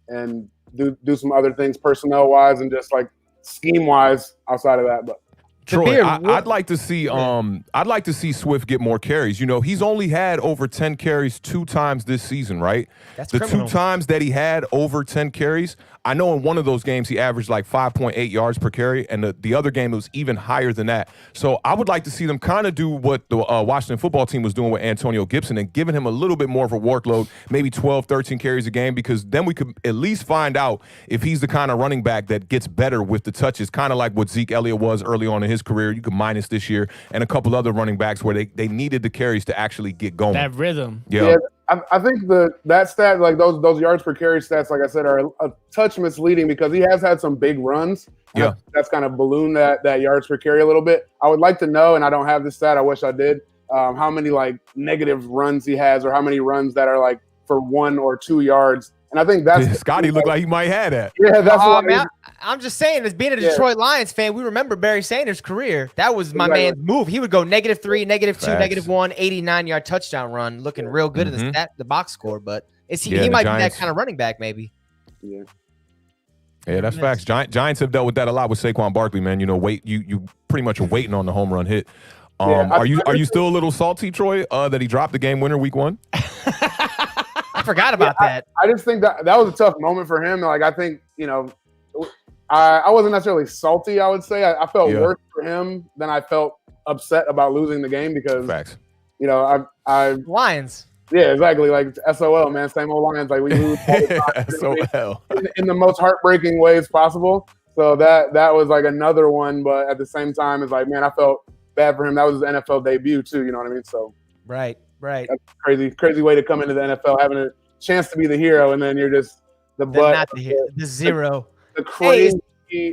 and do some other things personnel-wise and just, like, scheme-wise outside of that. But Troy, I'd like to see Swift get more carries. You know, he's only had over 10 carries 2 times this season, right? That's the criminal. 2 times that he had over 10 carries, I know in one of those games he averaged like 5.8 yards per carry, and the other game it was even higher than that. So I would like to see them kind of do what the Washington football team was doing with Antonio Gibson and giving him a little bit more of a workload, maybe 12, 13 carries a game, because then we could at least find out if he's the kind of running back that gets better with the touches, kind of like what Zeke Elliott was early on in his career. You could minus this year, and a couple other running backs where they needed the carries to actually get going. That rhythm. Yeah, I think that stat, like those yards per carry stats, like I said, are a touch misleading because he has had some big runs. Yeah, that's kind of ballooned that yards per carry a little bit. I would like to know, and I don't have this stat. I wish I did. How many like negative runs he has, or how many runs that are like for 1 or 2 yards. And I think that's Scotty looked like he might have that. Yeah, that's what man, I'm just saying, as being a Detroit Lions fan, we remember Barry Sanders' career. That was my man's move. He would go -3, -2, -1, 89-yard touchdown run, looking real good in the box score. But he might be that kind of running back, maybe. Yeah. Yeah, that's facts. Giants have dealt with that a lot with Saquon Barkley, man. You know, you pretty much are waiting on the home run hit. Are you still a little salty, Troy, that he dropped the game winner week 1? I forgot about that. I just think that was a tough moment for him. Like, I think, you know, I wasn't necessarily salty, I would say. I felt worse for him than I felt upset about losing the game because, you know, I Lions. Yeah, exactly. Like, SOL, man. Same old Lions. Like, we lose all the time. SOL. in the most heartbreaking ways possible. So that was like another one. But at the same time, it's like, man, I felt bad for him. That was his NFL debut too. You know what I mean? So Right. That's a crazy way to come into the NFL, having a chance to be the hero, and then you're just the butt. Not the zero. The crazy,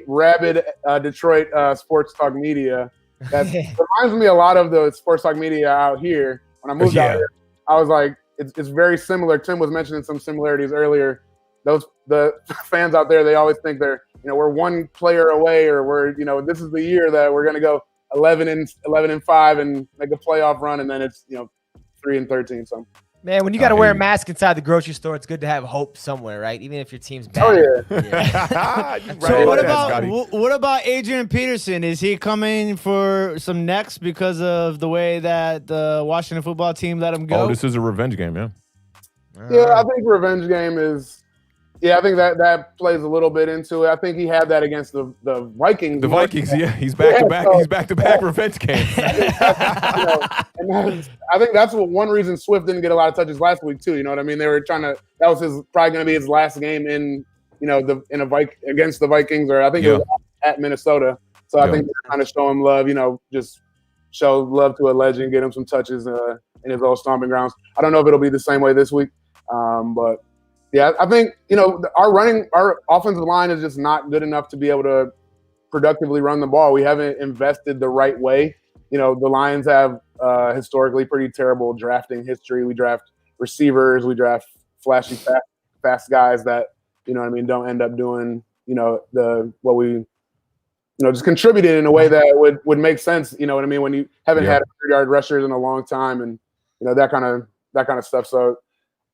rabid Detroit sports talk media. That reminds me a lot of the sports talk media out here. When I moved out here, I was like, it's very similar. Tim was mentioning some similarities earlier. The fans out there, they always think we're one player away, or this is the year that we're going to go 11-5 and make a playoff run, and then it's 3-13. So, man, when you got to wear a mask inside the grocery store, it's good to have hope somewhere, right? Even if your team's bad. Oh yeah. So what about Adrian Peterson? Is he coming for some next because of the way that the Washington football team let him go? Oh, this is a revenge game, yeah. Yeah, I think revenge game is. Yeah, I think that plays a little bit into it. I think he had that against the Vikings. The Vikings, he's back to back. So, he's back to back revenge games. I think that's one reason Swift didn't get a lot of touches last week too. You know what I mean? They were trying to. That was probably going to be his last game against the Vikings, or I think it was at Minnesota. So I think they're trying to show him love. Just show love to a legend, get him some touches in his old stomping grounds. I don't know if it'll be the same way this week, but. Yeah, I think, our offensive line is just not good enough to be able to productively run the ball. We haven't invested the right way. The Lions have historically pretty terrible drafting history. We draft receivers, we draft flashy, fast guys that, don't end up doing, just contributed in a way that would make sense. You know what I mean? When you haven't had 100-yard rushers in a long time and, that kind of stuff. So,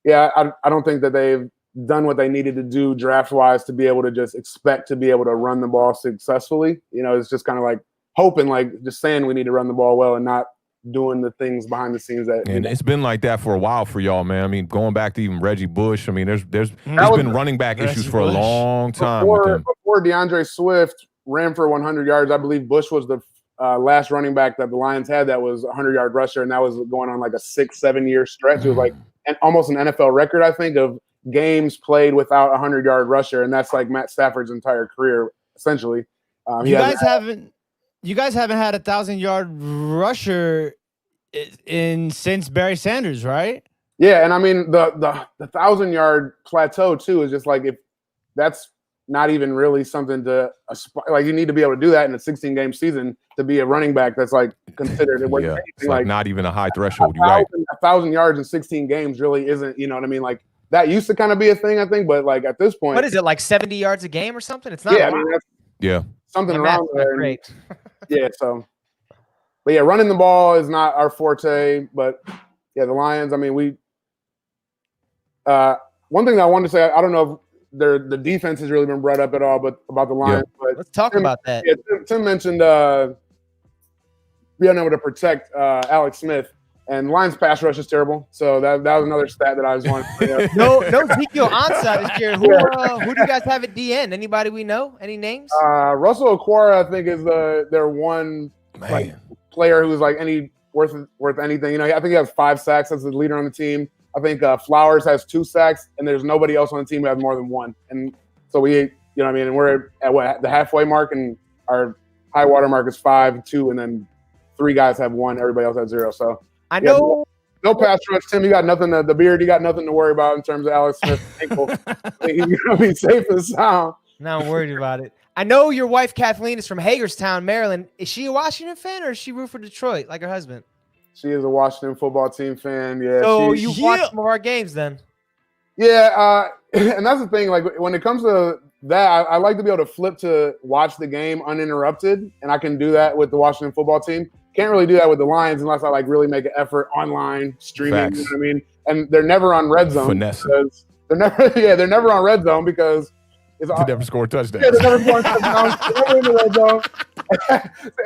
yeah, I don't think that they've done what they needed to do draft-wise to be able to just expect to be able to run the ball successfully. It's just kind of like hoping, like just saying we need to run the ball well and not doing the things behind the scenes that. And it's been like that for a while for y'all, man. I mean, going back to even Reggie Bush. I mean, there's been running back issues for a long time. Before DeAndre Swift ran for 100 yards, I believe Bush was the last running back that the Lions had that was a 100-yard rusher, and that was going on like a 6-7 year stretch. It was like almost an NFL record, I think, of games played without a 100-yard rusher, and that's like Matt Stafford's entire career, essentially. You guys haven't had a 1,000-yard rusher since Barry Sanders, right? Yeah, and I mean the 1,000-yard plateau too is just like, if that's not even really something to aspire. Like, you need to be able to do that in a 16-game season to be a running back that's like considered. Yeah, it's like not even a high threshold. You're right. 1,000 yards in 16 games really isn't. You know what I mean? Like, that used to kind of be a thing, I think, but like at this point, what is it, like 70 yards a game or something? It's not. Yeah, I mean, that's something around there. Great. Yeah, so, but yeah, running the ball is not our forte. But yeah, the Lions. I mean, one thing that I wanted to say, I don't know if the defense has really been brought up at all, but about the Lions. Yeah. But let's talk about that. Yeah, Tim mentioned being able to protect Alex Smith, and Lions pass rush is terrible. So that was another stat that I just wanted to bring up. no Ezekiel onside this year. Who do you guys have at DN? Anybody we know? Any names? Russell Okwara, I think, is their one player who's like worth anything. You know, I think he has 5 sacks as the leader on the team. I think Flowers has 2 sacks, and there's nobody else on the team who has more than 1. And so we, you know what I mean? And we're at the halfway mark, and our high water mark is 5, 2, and then 3 guys have 1. Everybody else has 0. So I know. No pass rush, Tim. You got nothing the beard, you got nothing to worry about in terms of Alex Smith's ankle. He's going to be safe and sound. Not worried about it. I know your wife, Kathleen, is from Hagerstown, Maryland. Is she a Washington fan, or is she root for Detroit like her husband? She is a Washington football team fan. Yeah. So you watch some of our games then? Yeah, and that's the thing. Like, when it comes to that, I like to be able to flip to watch the game uninterrupted, and I can do that with the Washington football team. Can't really do that with the Lions unless I like really make an effort online streaming. Facts. You know what I mean? And they're never on red zone. Finesse. They're never on red zone because they never score touchdowns. Yeah, they're never scoring touchdowns. They're never in the red zone.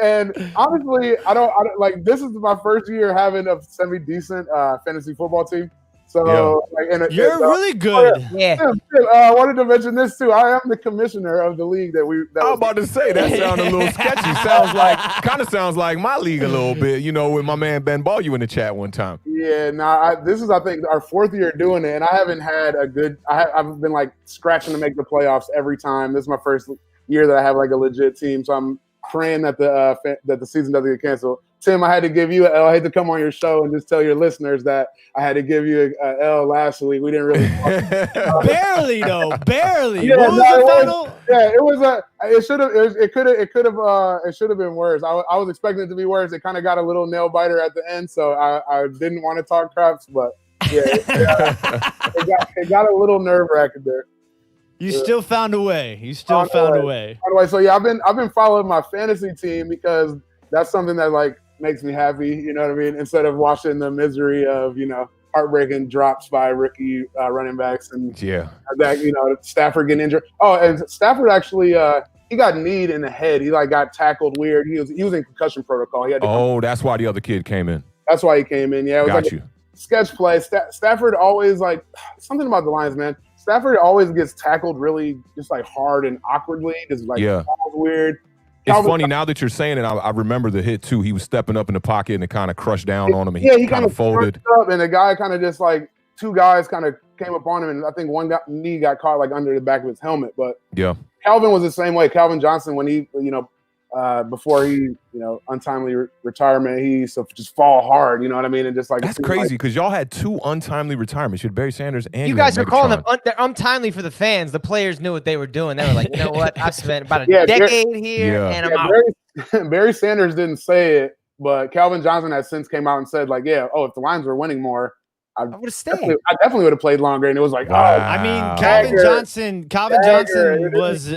And honestly, I don't like. This is my first year having a semi-decent fantasy football team. So, you're really good. I wanted to mention this too. I am the commissioner of the league that we. I was about to say that sounded a little sketchy. Sounds like my league a little bit. You know, with my man Ben Ball, you in the chat one time. Yeah, this is, I think, our 4th year doing it, and I haven't had a good. I've been like scratching to make the playoffs every time. This is my first year that I have like a legit team, so I'm praying that the season doesn't get canceled. Tim, I had to give you an L. I hate to come on your show and just tell your listeners that I had to give you an L last week. We didn't really barely though, barely. Yeah, what was the final? Yeah, it was it should have been worse. I was expecting it to be worse. It kind of got a little nail biter at the end, so I didn't want to talk craps, but yeah, it got a little nerve wracking there. You still found a way. Found a way. So yeah, I've been following my fantasy team because that's something that like makes me happy. You know what I mean? Instead of watching the misery of, you know, heartbreaking drops by rookie running backs and that, you know, Stafford getting injured. Oh, and Stafford actually he got kneed in the head. He like got tackled weird. He was in concussion protocol. He had to that's why the other kid came in. That's why he came in. Yeah, it was a sketch play. Stafford always like something about the Lions, man. Stafford always gets tackled really just like hard and awkwardly. Just like weird. It's funny now that you're saying it. I remember the hit too. He was stepping up in the pocket and it kind of crushed down on him. He kind of folded up, and the guy kind of just like 2 guys kind of came up on him, and I think one knee got caught like under the back of his helmet. But Calvin was the same way. Calvin Johnson, when he before he untimely retirement, he used to just fall hard. You know what I mean? And just like that's crazy because y'all had 2 untimely retirements. You had Barry Sanders and you guys are calling them they're untimely for the fans. The players knew what they were doing. They were like, you know what? I've spent about a decade here, and I'm out. Barry Sanders didn't say it, but Calvin Johnson has since came out and said like, if the Lions were winning more, I would have stayed. I definitely would have played longer. And it was like, I mean, Calvin Johnson was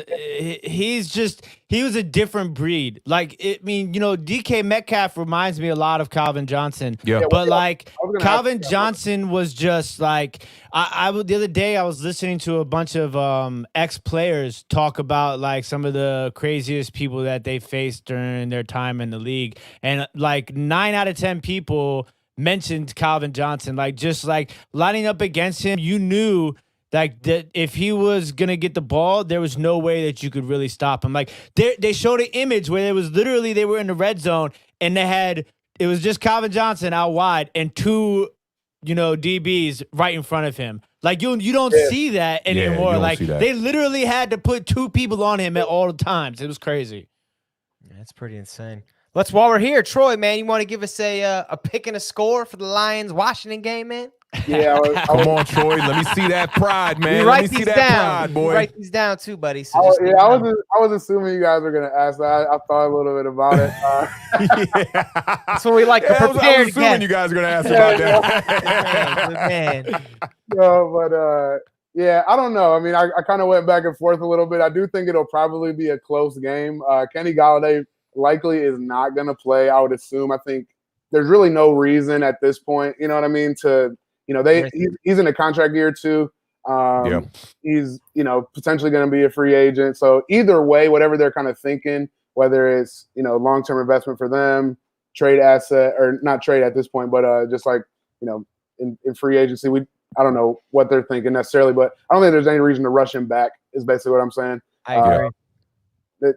he was a different breed. Like, DK Metcalf reminds me a lot of Calvin Johnson. Yeah. But like Calvin Johnson was just like, the other day I was listening to a bunch of ex-players talk about like some of the craziest people that they faced during their time in the league. And like 9 out of 10 people mentioned Calvin Johnson, like just like lining up against him. You knew Like if he was gonna get the ball, there was no way that you could really stop him. Like they showed an image where it was literally they were in the red zone and it was just Calvin Johnson out wide and two, DBs right in front of him. Like you don't see that anymore. Like they literally had to put two people on him at all times. It was crazy. That's pretty insane. While we're here, Troy, man, you want to give us a pick and a score for the Lions-Washington game, man? Yeah, come on, Troy. Let me see that pride, man. Let me see that pride, boy. Write these down too, buddy. So I was assuming you guys were gonna ask that. I thought a little bit about it. That's what we like to prepare. I was assuming you guys were gonna ask about that. Man. No, but yeah, I don't know. I mean, I kind of went back and forth a little bit. I do think it'll probably be a close game. Kenny Golladay likely is not gonna play. I would assume. I think there's really no reason at this point. You know what I mean? He's in a contract year too. He's potentially going to be a free agent. So either way, whatever they're kind of thinking, whether it's long-term investment for them, trade asset or not trade at this point, but just like in free agency, I don't know what they're thinking necessarily, but I don't think there's any reason to rush him back. Is basically what I'm saying. I agree.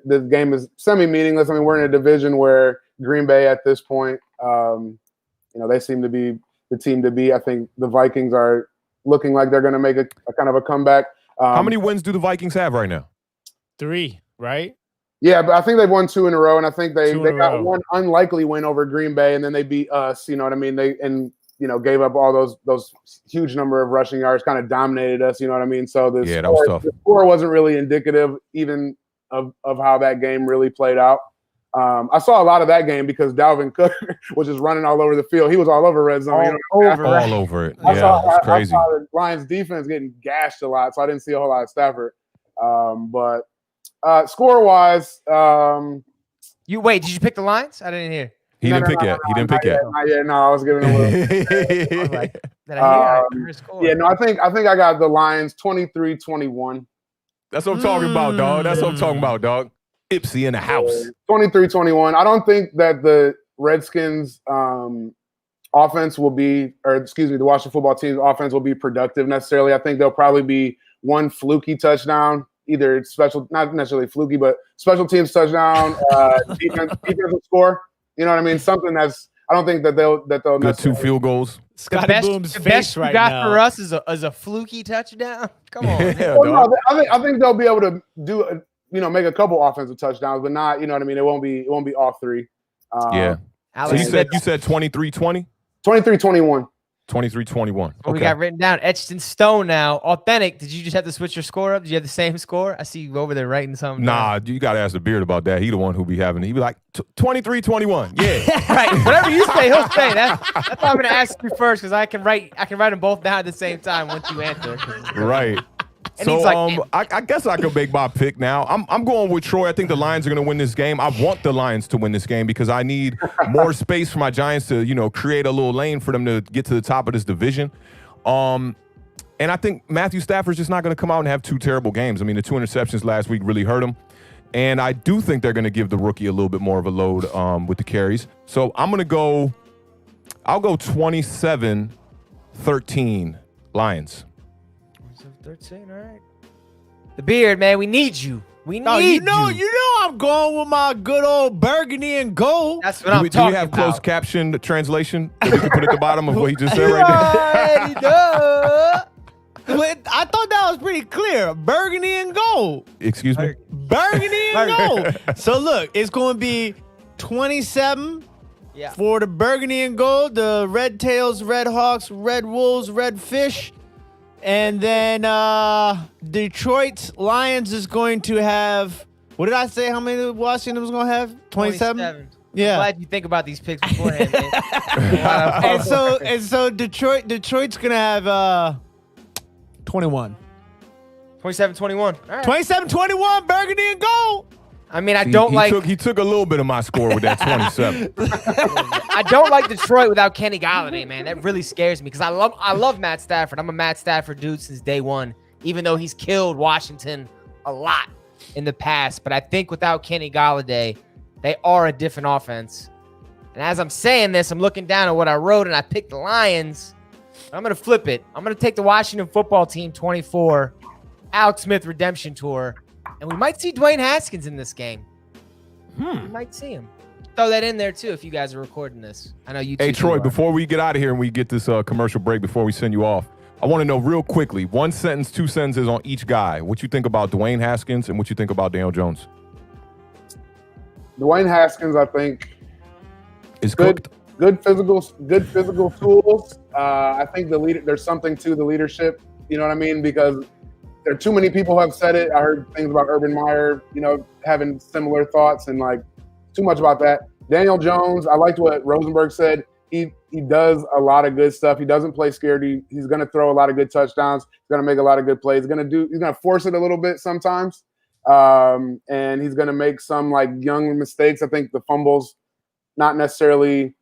The game is semi-meaningless. I mean, we're in a division where Green Bay at this point, they seem to be the team to be. I think the Vikings are looking like they're going to make a kind of a comeback. How many wins do the Vikings have right now? 3, right? Yeah, but I think they've won 2 in a row, and I think they got one unlikely win over Green Bay, and then they beat us. You know what I mean? They gave up all those huge number of rushing yards, kind of dominated us. You know what I mean? So the score wasn't really indicative even of how that game really played out. I saw a lot of that game because Dalvin Cook was just running all over the field. He was all over red zone. All over it. It's crazy. I saw the Lions defense getting gashed a lot, so I didn't see a whole lot of Stafford. But score-wise, did you pick the Lions? I didn't hear. He didn't pick yet. He didn't pick yet. Not yet. No, I was giving him a little. Yeah, no, I think I got the Lions 23-21. That's what I'm talking about, dog. That's what I'm talking about, dog. Ipsy in the house. 23-21. I don't think that the Redskins offense will be, the Washington football team's offense will be productive necessarily. I think there'll probably be one fluky touchdown, either special, not necessarily fluky, but special teams touchdown, defensive score. You know what I mean? Something that's, I don't think that they'll good 2 field goals. Scotty Boomz' face right now. The best you got for us is a fluky touchdown. Come on. No, I think they'll be able to do make a couple offensive touchdowns, but not, you know what I mean? It won't be all 3. Yeah. Alex, so you said 23-20? 23-21. 23-21. Okay. We got written down, etched in stone now. Authentic, did you just have to switch your score up? Did you have the same score? I see you over there writing something Nah, down. You got to ask the Beard about that. He the one who be having, he be like, 23-21. Yeah. Right. Whatever you say, he'll say. That's why I'm going to ask you first, because I can write them both down at the same time once you answer. Right. So I guess I could make my pick now. I'm going with Troy. I think the Lions are going to win this game. I want the Lions to win this game because I need more space for my Giants to, create a little lane for them to get to the top of this division. And I think Matthew Stafford's just not going to come out and have 2 terrible games. I mean, the 2 interceptions last week really hurt him. And I do think they're going to give the rookie a little bit more of a load with the carries. So I'll go 27-13 Lions. 13, all right. The Beard, man, we need you. We need you. I'm going with my good old burgundy and gold. That's what I'm talking about. Do we have closed caption translation that we can put at the bottom of what he just said right there? I thought that was pretty clear. Burgundy and gold. Excuse me? Burgundy and gold. So look, it's going to be 27 for the burgundy and gold, the Red Tails, Red Hawks, Red Wolves, Red Fish. And then Detroit's Lions is going to have, what did I say? How many Washington was going to have? 27? Yeah. I'm glad you think about these picks beforehand, man. and so Detroit's going to have 21. 27-21. All right. 27-21, burgundy and gold. I mean, He took a little bit of my score with that 27. I don't like Detroit without Kenny Golladay, man. That really scares me because I love Matt Stafford. I'm a Matt Stafford dude since day one, even though he's killed Washington a lot in the past. But I think without Kenny Golladay, they are a different offense. And as I'm saying this, I'm looking down at what I wrote, and I picked the Lions. I'm going to flip it. I'm going to take the Washington football team 24 Alex Smith redemption tour, and we might see Dwayne Haskins in this game. We might see him. Throw that in there, too, if you guys are recording this. I know you two. Hey, Troy, before we get out of here and we get this commercial break, before we send you off, I want to know real quickly, 1 sentence, 2 sentences on each guy. What you think about Dwayne Haskins and what you think about Daniel Jones? Dwayne Haskins, I think, is good. Cooked. Good physical tools. I think there's something to the leadership. You know what I mean? Because there are too many people who have said it. I heard things about Urban Meyer, having similar thoughts, and like too much about that. Daniel Jones, I liked what Rosenberg said. He does a lot of good stuff. He doesn't play scared. He's going to throw a lot of good touchdowns. He's going to make a lot of good plays. He's going to force it a little bit sometimes, and he's going to make some like young mistakes. I think the fumbles, not necessarily.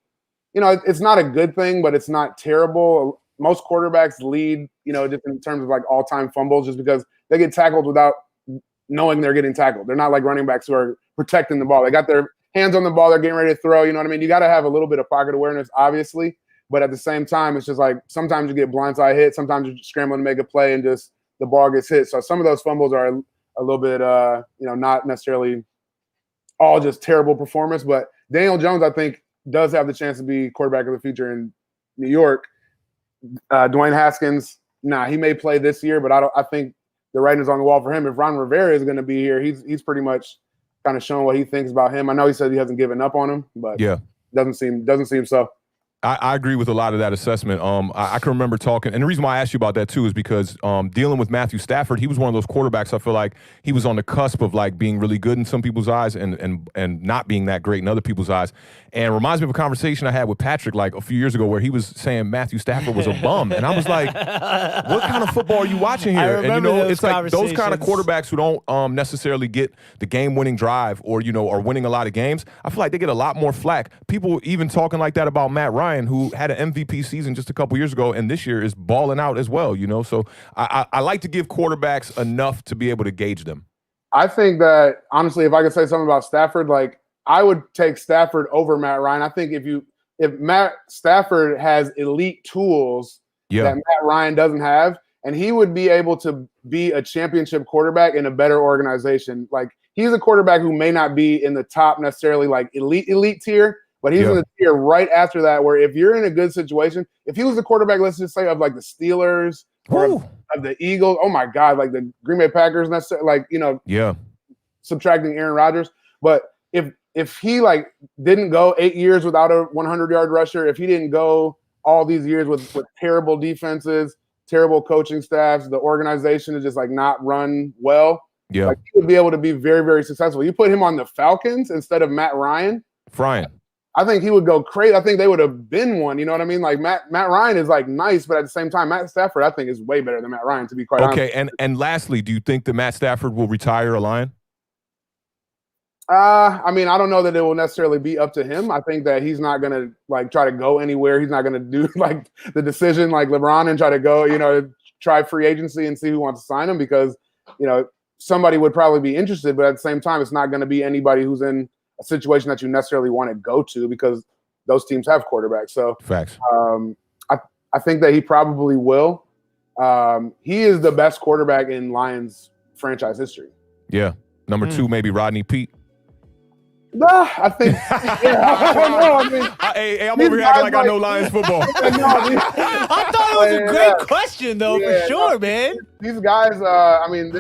It's not a good thing, but it's not terrible. Most quarterbacks lead, just in terms of like all-time fumbles, just because they get tackled without knowing they're getting tackled. They're not like running backs who are protecting the ball. They got their hands on the ball. They're getting ready to throw. You know what I mean? You got to have a little bit of pocket awareness, obviously. But at the same time, it's just like sometimes you get blindside hit. Sometimes you're scrambling to make a play and just the ball gets hit. So some of those fumbles are a little bit, not necessarily all just terrible performance. But Daniel Jones, I think, does have the chance to be quarterback of the future in New York. Dwayne Haskins, he may play this year, but I think the writing is on the wall for him. If Ron Rivera is going to be here, he's pretty much kind of showing what he thinks about him. I know he said he hasn't given up on him, but yeah, doesn't seem so. I agree with a lot of that assessment. I can remember talking, and the reason why I asked you about that too is because dealing with Matthew Stafford, he was one of those quarterbacks I feel like he was on the cusp of like being really good in some people's eyes and not being that great in other people's eyes. And it reminds me of a conversation I had with Patrick like a few years ago where he was saying Matthew Stafford was a bum, and I was like, "What kind of football are you watching here?" And it's like those kind of quarterbacks who don't necessarily get the game-winning drive or are winning a lot of games. I feel like they get a lot more flack. People even talking like that about Matt Ryan, who had an MVP season just a couple years ago, and this year is balling out as well, So I like to give quarterbacks enough to be able to gauge them. I think that, honestly, if I could say something about Stafford, like I would take Stafford over Matt Ryan. I think if Matt Stafford has elite tools that Matt Ryan doesn't have, and he would be able to be a championship quarterback in a better organization. Like he's a quarterback who may not be in the top necessarily like elite tier, but he's in the tier right after that, where if you're in a good situation, if he was the quarterback, let's just say of like the Steelers or of the Eagles, oh my God, like the Green Bay Packers, necessarily, subtracting Aaron Rodgers. But if he like didn't go 8 years without a 100-yard rusher, if he didn't go all these years with terrible defenses, terrible coaching staffs, the organization is just like not run well, like he would be able to be very, very successful. You put him on the Falcons instead of Matt Ryan. I think he would go crazy. I think they would have been one. You know what I mean? Like Matt Ryan is like nice, but at the same time, Matt Stafford I think is way better than Matt Ryan, to be quite honest. Okay, and lastly, do you think that Matt Stafford will retire a Lion? I mean, I don't know that it will necessarily be up to him. I think that he's not going to like try to go anywhere. He's not going to do like the decision like LeBron and try to go, try free agency and see who wants to sign him, because, somebody would probably be interested, but at the same time, it's not going to be anybody who's in a situation that you necessarily want to go to, because those teams have quarterbacks. So facts. I think that he probably will. He is the best quarterback in Lions franchise history. Yeah. Number 2, maybe Rodney Peete. Nah, I think. I don't know. I mean, hey, I'm over here acting like I know Lions football. I thought it was a great question, though, for sure, man. These guys, I mean,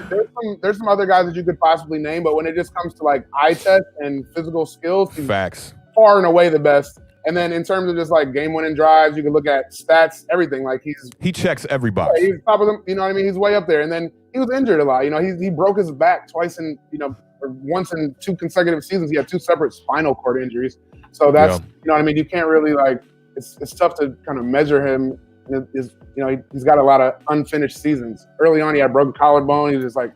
there's some other guys that you could possibly name, but when it just comes to like eye test and physical skills, he's facts, far and away the best. And then in terms of just like game-winning drives, you can look at stats, everything. Like he checks every box. He's top of them. You know what I mean? He's way up there. And then he was injured a lot. He broke his back twice in or once in 2 consecutive seasons. He had 2 separate spinal cord injuries. So that's you know what I mean. You can't really like. It's tough to kind of measure him. He's got a lot of unfinished seasons. Early on, he had a broken collarbone. He's just like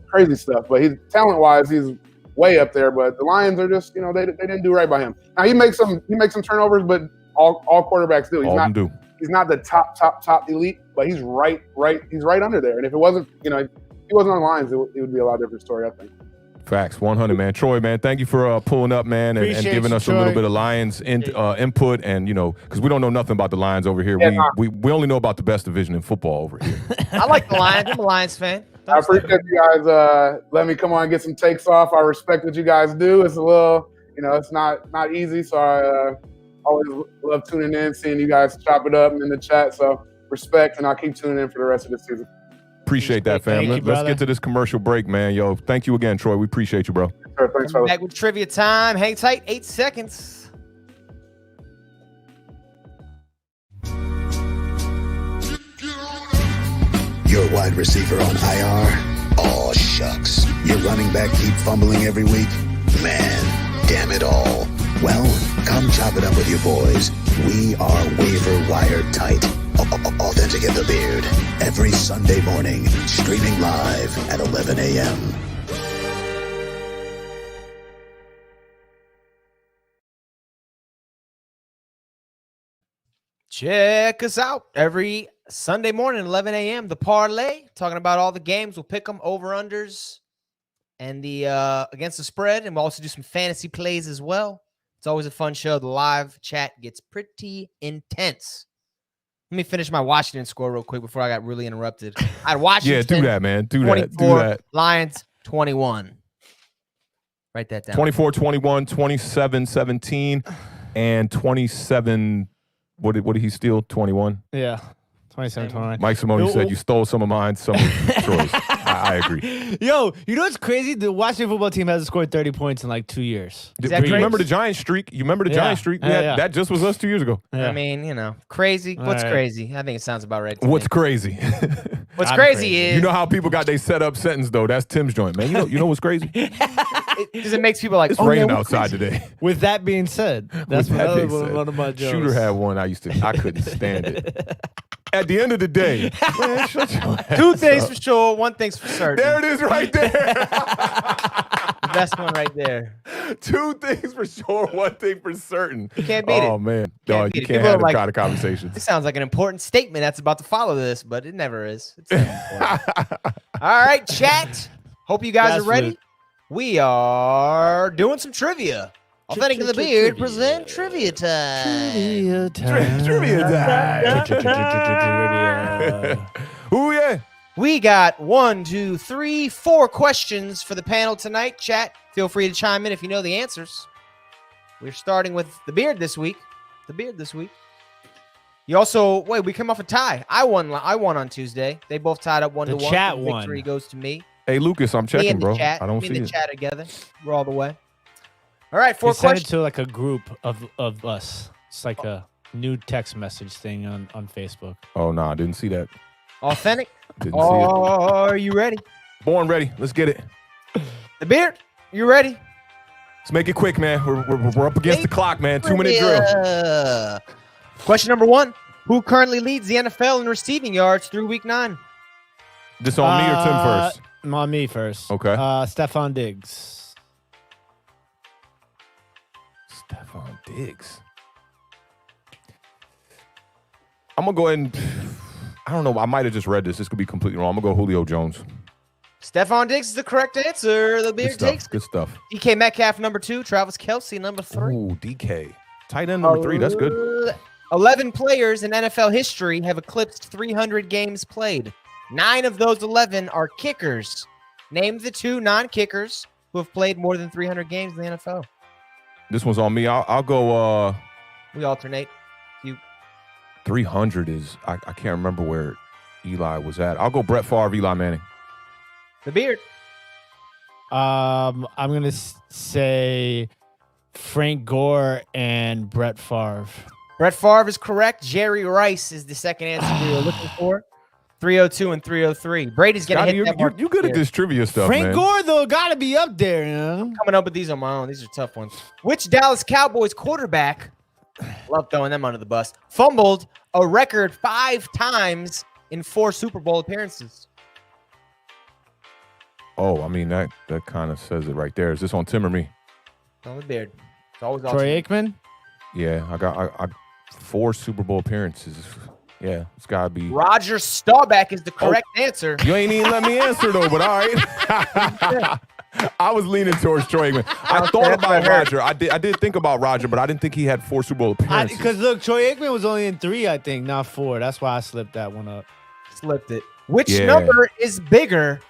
crazy stuff. But he's talent-wise, he's way up there. But the Lions are just they didn't do right by him. Now he makes some turnovers, but all quarterbacks do. He's not the top elite, but he's right. He's right under there. And if it wasn't he wasn't on the Lions, it would be a lot different story, I think. Facts, 100, man. Troy, man, thank you for pulling up, man, and giving us a little bit of Lions input, and because we don't know nothing about the Lions over here. Yeah, we only know about the best division in football over here. I like the Lions. I'm a Lions fan. I appreciate you guys let me come on and get some takes off. I respect what you guys do. It's a little, it's not easy, so I always love tuning in, seeing you guys chop it up in the chat. So respect, and I'll keep tuning in for the rest of the season. Appreciate that, fam. Let's get to this commercial break, man. Yo, thank you again, Troy. We appreciate you, bro. Sure, thanks, Coming back with trivia time. Hang tight. 8 seconds. Your wide receiver on IR? Aw, shucks. Your running back keep fumbling every week? Man, damn it all. Well, come chop it up with your boys. We are waiver wire tight. Awthentik and the Beard. Every Sunday morning, streaming live at 11 a.m. Check us out every Sunday morning, 11 a.m. The Parlay, talking about all the games. We'll pick them over-unders and the against the spread, and we'll also do some fantasy plays as well. It's always a fun show. The live chat gets pretty intense. Let me finish my Washington score real quick before I got really interrupted. I had Washington. Yeah, do that, man. Do 24, that. Lions 21. Write that down. 24-21, 27-17, and 27. What did he steal? 21. Yeah. 27-29. Mike Simone said you stole some of mine, some of Troy's. I agree. Yo, you know what's crazy? The Washington football team hasn't scored 30 points in like 2 years. Is that you remember the Giant streak? You remember the Giant streak? That just was us 2 years ago. Yeah. I mean, crazy. What's crazy? I think it sounds about right. To What's me. crazy? What's crazy is you know how people got they set up sentence though. That's Tim's joint, man. You know what's crazy? Because it makes people like, It's raining outside today. With that being said, that's one of my jokes. Shooter had one. I couldn't stand it. At the end of the day, man, shut your ass two things up. for sure, one thing's for certain. There it is right there. The best one right there. Two things for sure, one thing for certain. You can't beat it. Oh, man. Can't Dog, beat you it. can't People have are them kind of conversations. This sounds like an important statement that's about to follow this, but it never is. It's never important. All right, chat. Hope you guys are ready. We are doing some trivia. Awthentik and the Beard present trivia time. Trivia time. Ooh, yeah. We got 1, 2, 3, 4 questions for the panel tonight. Chat, feel free to chime in if you know the answers. We're starting with the Beard this week. You also we came off a tie. I won on Tuesday. They both tied up 1-1. The chat The victory won. goes to me. Hey, Lucas, I'm checking, bro. Chat. I don't see in the it. chat together. We're all the way. All right, 4 We sent questions. it to like a group of us. It's like a new text message thing on Facebook. Oh, no, I didn't see that. Awthentik. Didn't see it. Are you ready? Born ready. Let's get it. The Beard, you ready? Let's make it quick, man. We're up against the clock, man. 2-minute drill. Question number 1. Who currently leads the NFL in receiving yards through week 9? This on me or Tim first? On me first. Okay. Stephon Diggs. Stephon Diggs. I'm going to go ahead and, I don't know. I might have just read this. This could be completely wrong. I'm going to go Julio Jones. Stephon Diggs is the correct answer. The Beard takes. Good stuff. DK Metcalf, number 2. Travis Kelce, number 3. Ooh, DK. Tight end number 3. That's good. 11 players in NFL history have eclipsed 300 games played. 9 of those 11 are kickers. Name the 2 non-kickers who have played more than 300 games in the NFL. This one's on me. I'll go. We alternate. 300 is, I can't remember where Eli was at. I'll go Brett Favre, Eli Manning. The Beard. I'm gonna say Frank Gore and Brett Favre. Brett Favre is correct. Jerry Rice is the second answer we were looking for. 302 and 303. Brady's going to hit that mark. You good at this trivia stuff, Frank man. Gore, though, got to be up there, you know? Coming up with these on my own. These are tough ones. Which Dallas Cowboys quarterback, love throwing them under the bus, fumbled a record 5 times in 4 Super Bowl appearances? Oh, I mean, that kind of says it right there. Is this on Tim or me? It's on the Beard. It's always Troy Aikman? Yeah, I got 4 Super Bowl appearances. Yeah, it's got to be. Roger Staubach is the correct answer. You ain't even let me answer, though, but all right. I was leaning towards Troy Aikman. I thought about Roger. I did think about Roger, but I didn't think he had 4 Super Bowl appearances. Because look, Troy Aikman was only in 3, I think, not 4. That's why I slipped that one up. Slipped it. Which number is bigger,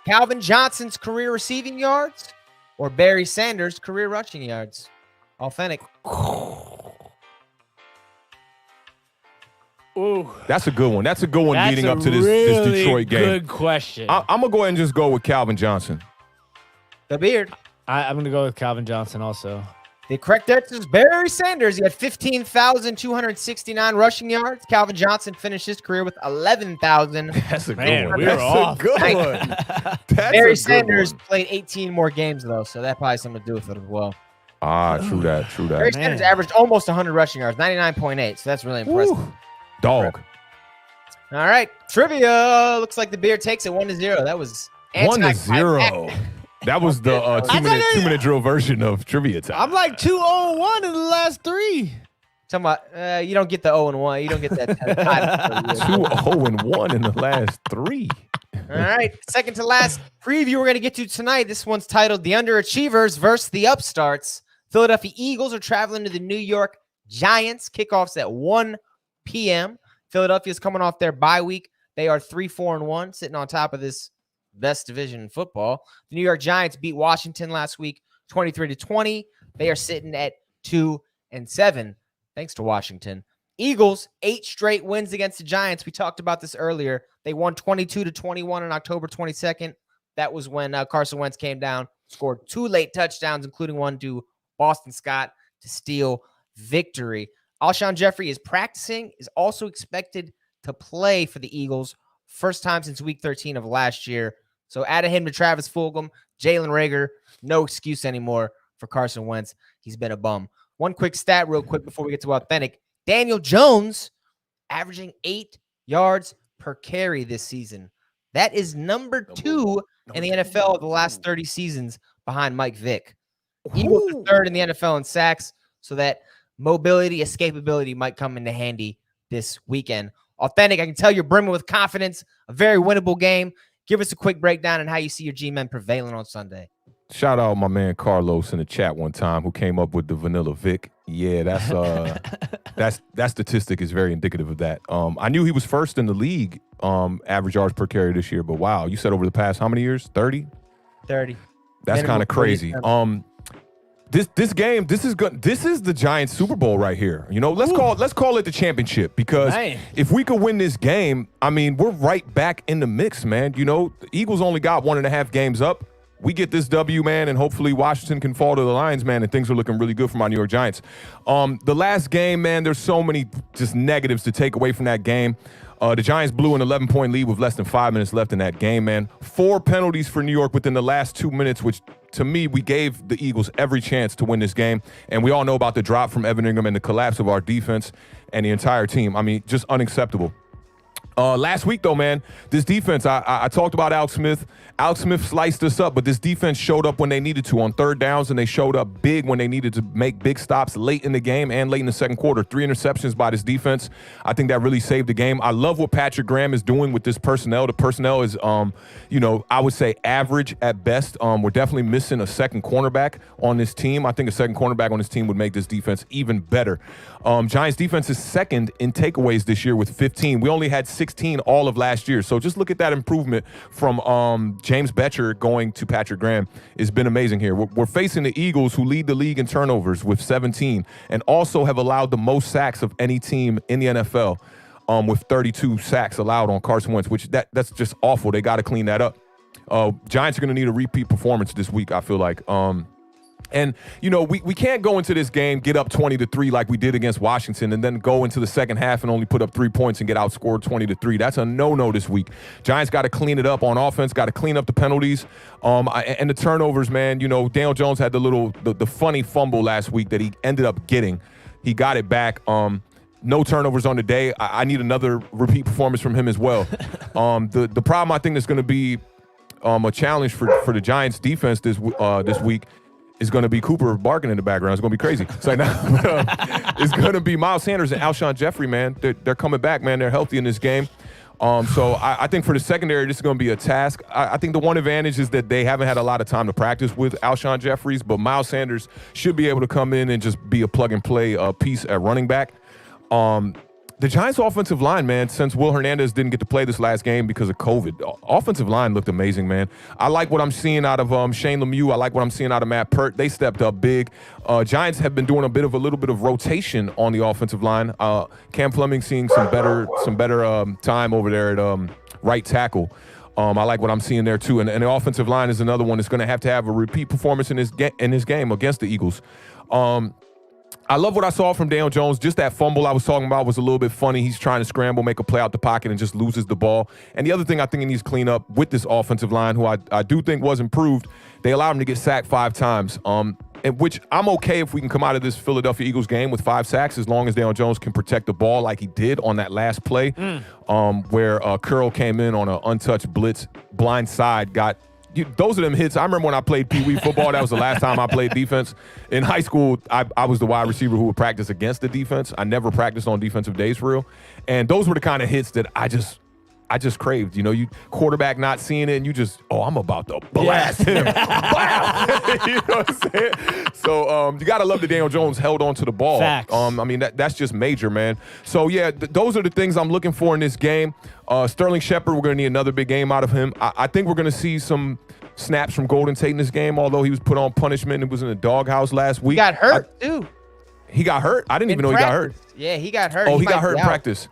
Calvin Johnson's career receiving yards or Barry Sanders' career rushing yards? Authentic. Ooh, That's a good one. That's a good one that's leading a up to this really Detroit game. Good question. I'm going to go ahead and just go with Calvin Johnson. The beard. I'm going to go with Calvin Johnson also. The correct answer is Barry Sanders. He had 15,269 rushing yards. Calvin Johnson finished his career with 11,000. That's a good Man, one. we were That's off. a good one. That's Barry a good Sanders one. played 18 more games, though, so that probably has something to do with it as well. True that. Barry Sanders averaged almost 100 rushing yards, 99.8, so that's really impressive. Woo. Dog. All right, trivia. Looks like the beard takes it 1-0. That was 1-0. That was the 2-minute drill version of trivia time. I'm like 2-0-1 in the last 3. Talking about you don't get the 0-1. You don't get that. 2-0-1 in the last 3. All right, second to last preview we're going to get to tonight. This one's titled The Underachievers versus the Upstarts. Philadelphia Eagles are traveling to the New York Giants. Kickoffs at 1 p.m. Philadelphia's coming off their bye week. They are 3-4-1, sitting on top of this best division in football. The New York Giants beat Washington last week 23-20. They are sitting at 2-7, thanks to Washington. Eagles, 8 straight wins against the Giants. We talked about this earlier. They won 22-21 on October 22nd. That was when Carson Wentz came down, scored 2 late touchdowns, including one to Boston Scott to steal victory. Alshon Jeffrey is practicing, is also expected to play for the Eagles. First time since week 13 of last year. So added him to Travis Fulgham, Jalen Reagor. No excuse anymore for Carson Wentz. He's been a bum. One quick stat real quick before we get to Authentic. Daniel Jones averaging 8 yards per carry this season. That is number 2 in the NFL of the last 30 seasons behind Mike Vick. Eagles are 3rd in the NFL in sacks, so that mobility, escapability might come into handy this weekend. Authentic, I can tell you're brimming with confidence. A very winnable game. Give us a quick breakdown on how you see your G-men prevailing on Sunday. Shout out my man Carlos in the chat one time who came up with the Vanilla Vic. Yeah, that statistic is very indicative of that. I knew he was first in the league average yards per carry this year, but wow, you said over the past how many years? 30? 30. That's kind of crazy. This game, this is good. This is the Giants Super Bowl right here. You know, let's call it the championship, because if we could win this game, I mean, we're right back in the mix, man. You know, the Eagles only got 1.5 games up. We get this W, man, and hopefully Washington can fall to the Lions, man, and things are looking really good for my New York Giants. The last game, man, there's so many just negatives to take away from that game. The Giants blew an 11-point lead with less than 5 minutes left in that game, man. 4 penalties for New York within the last 2 minutes, which to me, we gave the Eagles every chance to win this game. And we all know about the drop from Evan Ingram and the collapse of our defense and the entire team. I mean, just unacceptable. Last week, though, man, this defense, I talked about Alex Smith. Alex Smith sliced us up, but this defense showed up when they needed to on third downs, and they showed up big when they needed to make big stops late in the game and late in the second quarter. 3 interceptions by this defense. I think that really saved the game. I love what Patrick Graham is doing with this personnel. The personnel is, I would say average at best. We're definitely missing a second cornerback on this team. I think a second cornerback on this team would make this defense even better. Giants defense is second in takeaways this year with 15. We only had 16 all of last year. So just look at that improvement from James Betcher going to Patrick Graham. It's been amazing here. We're facing the Eagles, who lead the league in turnovers with 17 and also have allowed the most sacks of any team in the NFL with 32 sacks allowed on Carson Wentz, which that's just awful. They got to clean that up. Giants are going to need a repeat performance this week, I feel like. And, you know, we can't go into this game, get up 20-3 like we did against Washington, and then go into the second half and only put up 3 points and get outscored 20-3. That's a no-no this week. Giants got to clean it up on offense, got to clean up the penalties and the turnovers, man. You know, Daniel Jones had the funny fumble last week that he ended up getting. He got it back. No turnovers on the day. I need another repeat performance from him as well. The problem I think that's going to be a challenge for the Giants defense this week is going to be Cooper barking in the background. It's going to be crazy. It's like it's going to be Miles Sanders and Alshon Jeffrey, man. They're coming back, man. They're healthy in this game. So I think for the secondary, this is going to be a task. I think the one advantage is that they haven't had a lot of time to practice with Alshon Jeffries, but Miles Sanders should be able to come in and just be a plug-and-play piece at running back. The Giants' offensive line, man, since Will Hernandez didn't get to play this last game because of COVID, offensive line looked amazing, man. I like what I'm seeing out of Shane Lemieux. I like what I'm seeing out of Matt Pert. They stepped up big. Giants have been doing a little bit of rotation on the offensive line. Cam Fleming seeing some better time over there at right tackle. I like what I'm seeing there too. And the offensive line is another one that's going to have a repeat performance in this game against the Eagles. I love what I saw from Daniel Jones. Just that fumble I was talking about was a little bit funny. He's trying to scramble, make a play out the pocket, and just loses the ball. And the other thing I think he needs to clean up with this offensive line, who I do think was improved, they allowed him to get sacked 5 times, and which I'm okay if we can come out of this Philadelphia Eagles game with 5 sacks as long as Daniel Jones can protect the ball like he did on that last play where Curl came in on an untouched blitz, blind side, those are them hits. I remember when I played Pee Wee football. That was the last time I played defense. In high school, I was the wide receiver who would practice against the defense. I never practiced on defensive days for real. And those were the kind of hits that I just craved. You know, you quarterback not seeing it, and you just, I'm about to blast him. Wow. You know what I'm saying? So you got to love that Daniel Jones held on to the ball. Facts. I mean, that's just major, man. So, yeah, those are the things I'm looking for in this game. Sterling Shepard, we're going to need another big game out of him. I think we're going to see some snaps from Golden Tate in this game, although he was put on punishment and was in the doghouse last week. He got hurt, too. He got hurt? I didn't even know he got hurt. Yeah, he got hurt. Oh, he got hurt in practice.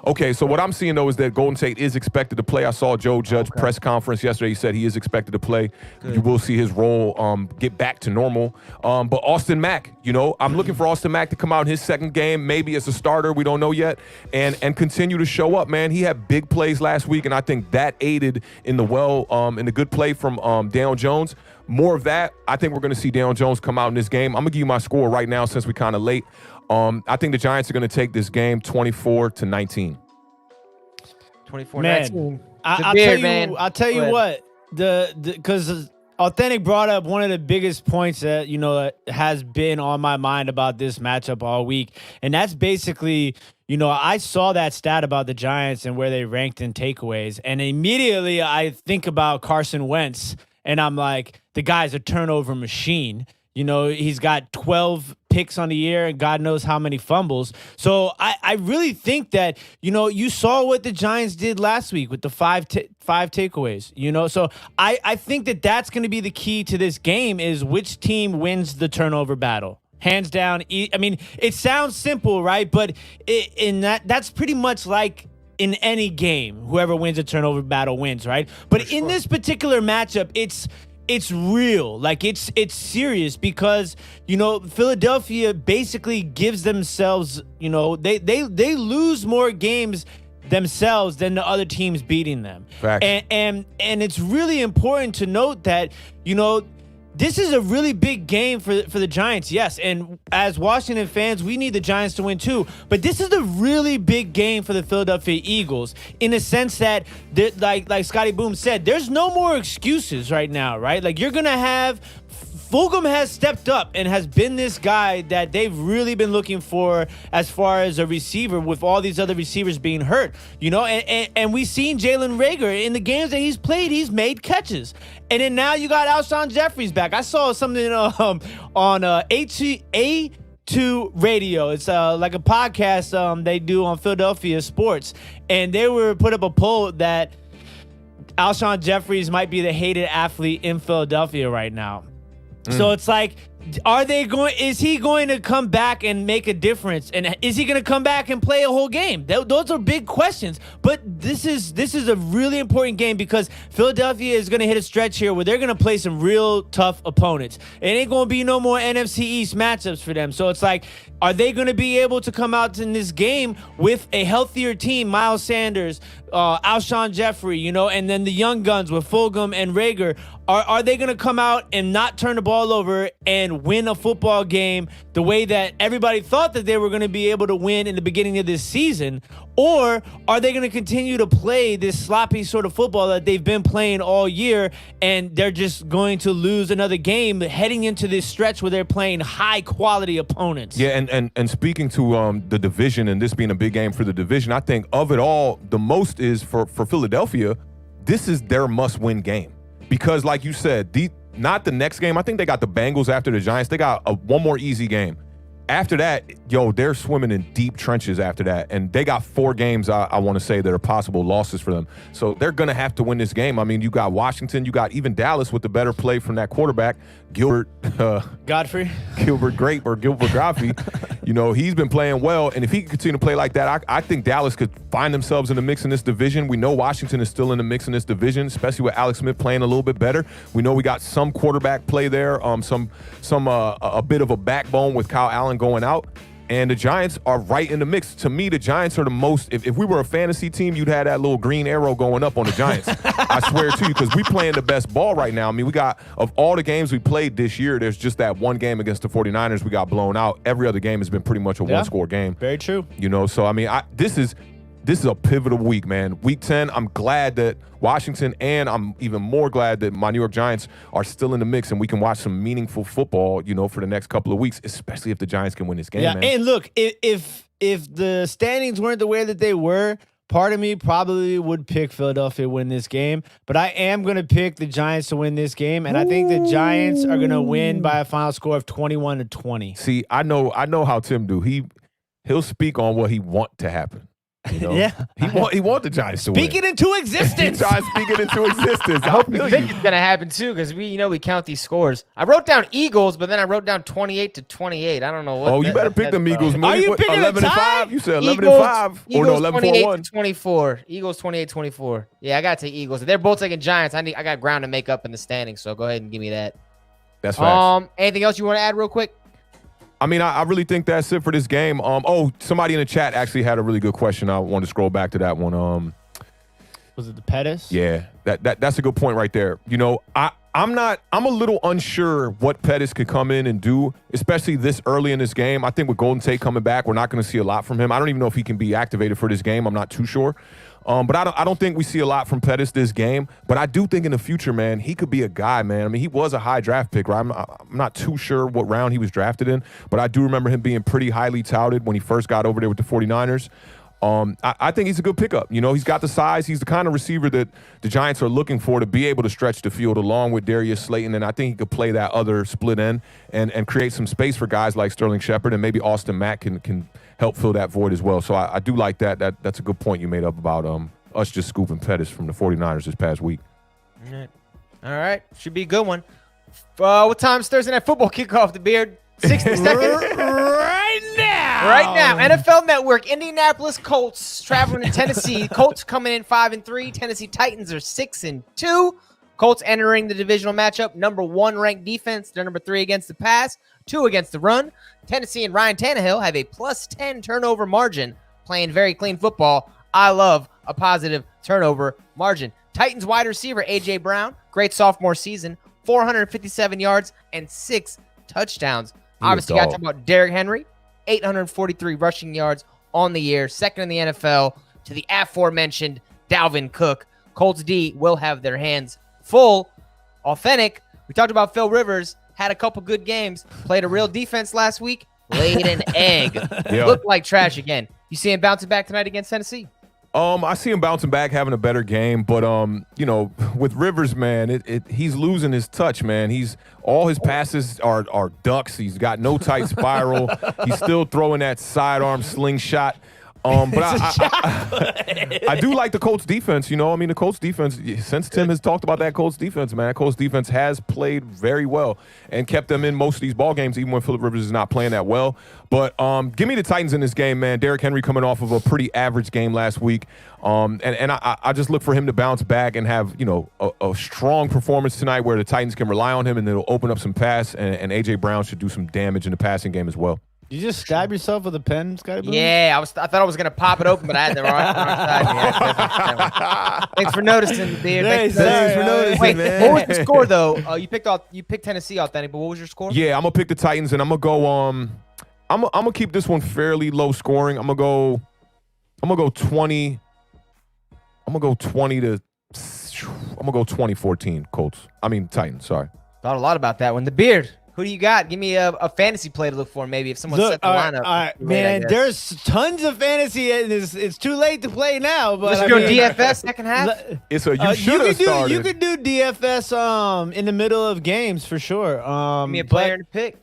Okay, so what I'm seeing, though, is that Golden Tate is expected to play. I saw Joe Judge press conference yesterday. He said he is expected to play. Good. You will see his role get back to normal. But Austin Mack, I'm looking for Austin Mack to come out in his second game, maybe as a starter. We don't know yet. And continue to show up, man. He had big plays last week, and I think that aided in the good play from Daniel Jones. More of that. I think we're going to see Daniel Jones come out in this game. I'm going to give you my score right now since we're kind of late. I think the Giants are going to take this game 24-19. 24-19. I'll tell you what, because Awthentik brought up one of the biggest points that has been on my mind about this matchup all week, and that's basically, I saw that stat about the Giants and where they ranked in takeaways, and immediately I think about Carson Wentz, and I'm like, the guy's a turnover machine. He's got 12 picks on the year and God knows how many fumbles. So I really think that, you saw what the Giants did last week with the five takeaways, So I think that that's going to be the key to this game is which team wins the turnover battle. Hands down. I mean, it sounds simple, right? But that's pretty much like in any game, whoever wins a turnover battle wins, right? But in this particular matchup, it's real. Like it's serious because, Philadelphia basically gives themselves, they lose more games themselves than the other teams beating them. Facts. And it's really important to note that, this is a really big game for the Giants, yes. And as Washington fans, we need the Giants to win too. But this is a really big game for the Philadelphia Eagles in the sense that, like Scotty Boomz said, there's no more excuses right now, right? Like you're going to have Fulgham has stepped up and has been this guy that they've really been looking for as far as a receiver with all these other receivers being hurt, and we've seen Jalen Reagor in the games that he's played, he's made catches. And then now you got Alshon Jeffries back. I saw something on A2 Radio. It's like a podcast they do on Philadelphia sports. And they put up a poll that Alshon Jeffries might be the hated athlete in Philadelphia right now. So it's like, is he going to come back and make a difference? And is he going to come back and play a whole game? Those are big questions. But this is a really important game because Philadelphia is going to hit a stretch here where they're going to play some real tough opponents. It ain't going to be no more NFC East matchups for them. So it's like, are they going to be able to come out in this game with a healthier team? Miles Sanders, Alshon Jeffrey, and then the young guns with Fulgham and Reagor. Are they going to come out and not turn the ball over and and win a football game the way that everybody thought that they were going to be able to win in the beginning of this season? Or are they going to continue to play this sloppy sort of football that they've been playing all year, and they're just going to lose another game heading into this stretch where they're playing high-quality opponents? Yeah, and speaking to the division and this being a big game for the division, I think of it all, the most is for Philadelphia, this is their must-win game. Because like you said, not the next game. I think they got the Bengals after the Giants. They got one more easy game. After that, they're swimming in deep trenches after that. And they got 4 games, I want to say, that are possible losses for them. So they're going to have to win this game. I mean, you got Washington, you got even Dallas with the better play from that quarterback, Gilbert Godfrey. Gilbert Godfrey. He's been playing well. And if he can continue to play like that, I think Dallas could find themselves in the mix in this division. We know Washington is still in the mix in this division, especially with Alex Smith playing a little bit better. We know we got some quarterback play there, a bit of a backbone with Kyle Allen going out. And the Giants are right in the mix. To me, the Giants are the most, if we were a fantasy team, you'd have that little green arrow going up on the Giants. I swear to you, because we playing the best ball right now. I mean, of all the games we played this year, there's just that one game against the 49ers we got blown out. Every other game has been pretty much a one-score game. Very true. So I mean, this is a pivotal week, man. Week 10, I'm glad that Washington, and I'm even more glad that my New York Giants are still in the mix and we can watch some meaningful football, for the next couple of weeks, especially if the Giants can win this game, man. And look, if the standings weren't the way that they were, part of me probably would pick Philadelphia to win this game, but I am going to pick the Giants to win this game, and I think the Giants are going to win by a final score of 21-20. See, I know how Tim do. He'll speak on what he want to happen. Yeah, he want the Giants to win. Speak it into existence. Try to speak it into existence. I hope you think it's gonna happen too, because we count these scores. I wrote down Eagles, but then I wrote down 28-28. I don't know what. Oh, you better pick them Eagles. Are you picking 11-5? You said 11-5 or no 11-4-1? 28-24. Eagles 28-24. Yeah, I got to take Eagles. They're both taking Giants. I got ground to make up in the standings, so go ahead and give me that. That's facts. Anything else you want to add real quick? I mean, I really think that's it for this game. Somebody in the chat actually had a really good question. I want to scroll back to that one. Was it the Pettis? Yeah, that's a good point right there. I'm a little unsure what Pettis could come in and do, especially this early in this game. I think with Golden Tate coming back, we're not going to see a lot from him. I don't even know if he can be activated for this game. I'm not too sure. But I don't think we see a lot from Pettis this game. But I do think in the future, man, he could be a guy, man. I mean, he was a high draft pick, right? I'm not too sure what round he was drafted in, but I do remember him being pretty highly touted when he first got over there with the 49ers. I think he's a good pickup. He's got the size. He's the kind of receiver that the Giants are looking for to be able to stretch the field along with Darius Slayton, and I think he could play that other split end and create some space for guys like Sterling Shepard, and maybe Austin Mack can help fill that void as well. So I do like that. That's a good point you made up about us just scooping Pettis from the 49ers this past week. All right. Should be a good one. What time's Thursday Night Football kickoff, the Beard? 60 seconds? Right now. Right now. NFL Network, Indianapolis Colts traveling to Tennessee. Colts coming in 5-3. Tennessee Titans are 6-2. Colts entering the divisional matchup. Number 1 ranked defense. They're number 3 against the pass, 2 against the run. Tennessee and Ryan Tannehill have a +10 turnover margin, playing very clean football. I love a positive turnover margin. Titans wide receiver A.J. Brown, great sophomore season, 457 yards and 6 touchdowns. Obviously, got to talk about Derrick Henry, 843 rushing yards on the year, second in the NFL to the aforementioned Dalvin Cook. Colts D will have their hands full. Awthentik, we talked about Phil Rivers, had a couple good games, played a real defense last week, laid an egg. Looked like trash again. You see him bouncing back tonight against Tennessee? I see him bouncing back, having a better game, but with Rivers, man, he's losing his touch, man. All his passes are ducks. He's got no tight spiral. He's still throwing that sidearm slingshot. But I do like the Colts defense. The Colts defense, since Tim has talked about that Colts defense, man, that Colts defense has played very well and kept them in most of these ball games, even when Phillip Rivers is not playing that well. But give me the Titans in this game, man. Derrick Henry coming off of a pretty average game last week. And I just look for him to bounce back and have, a strong performance tonight where the Titans can rely on him and it'll open up some pass, and A.J. Brown should do some damage in the passing game as well. You just stab yourself with a pen, Scotty Boomz? Yeah, I thought I was gonna pop it open, but I had the wrong side. Yeah, thanks for noticing, dude. Hey, Thanks for noticing, Wait, man. what was the score though? You picked Tennessee Authentic, but what was your score? Yeah, I'm gonna pick the Titans, and I'm gonna go. I'm gonna keep this one fairly low scoring. I'm gonna go 20. I'm gonna go 20 to. I'm gonna go 20-14 Colts. I mean Titans. Sorry. Thought a lot about that one. The Beard. Who do you got? Give me a fantasy play to look for, maybe if someone set the lineup. All right, man. There's tons of fantasy, and it's too late to play now. But Let's go DFS second half. It's a you should have started. You could do DFS in the middle of games for sure. Give me a player to pick.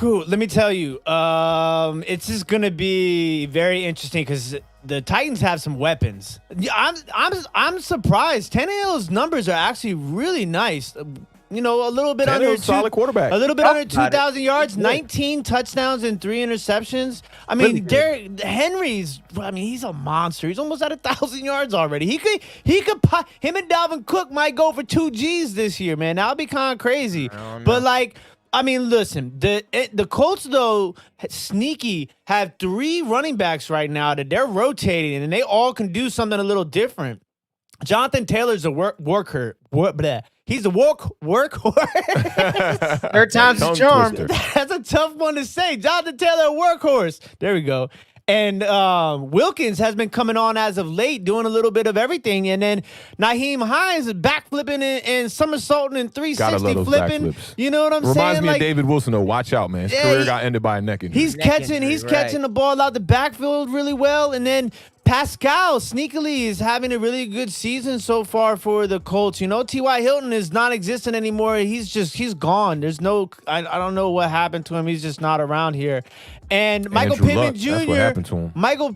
Let me tell you, it's just gonna be very interesting because the Titans have some weapons. I'm surprised. Tannehill's numbers are actually really nice. You know, a little bit under solid quarterback. A little bit under 2,000 yards, 19 touchdowns and 3 interceptions. I mean, Derrick Henry's. I mean, he's a monster. He's almost at 1,000 yards already. He could. Him and Dalvin Cook might go for 2 Gs this year, man. That'll be kind of crazy. But like, I mean, listen, the Colts though sneaky have 3 running backs right now that they're rotating, and they all can do something a little different. Jonathan Taylor's a worker. He's a workhorse. Third time's a charm. That's a tough one to say. Jonathan Taylor, a workhorse. There we go. And Wilkins has been coming on as of late, doing a little bit of everything. And then Nyheim Hines is backflipping and somersaulting and 360 flipping. You know what I'm saying? Reminds me of David Wilson, though. Watch out, man. His career got ended by a neck injury. He's catching the ball out the backfield really well. And then Pascal sneakily is having a really good season so far for the Colts. You know, T.Y. Hilton is non-existent anymore. He's gone. There's no, I don't know what happened to him. He's just not around here. And Michael Pittman Jr. That's what happened to him. Michael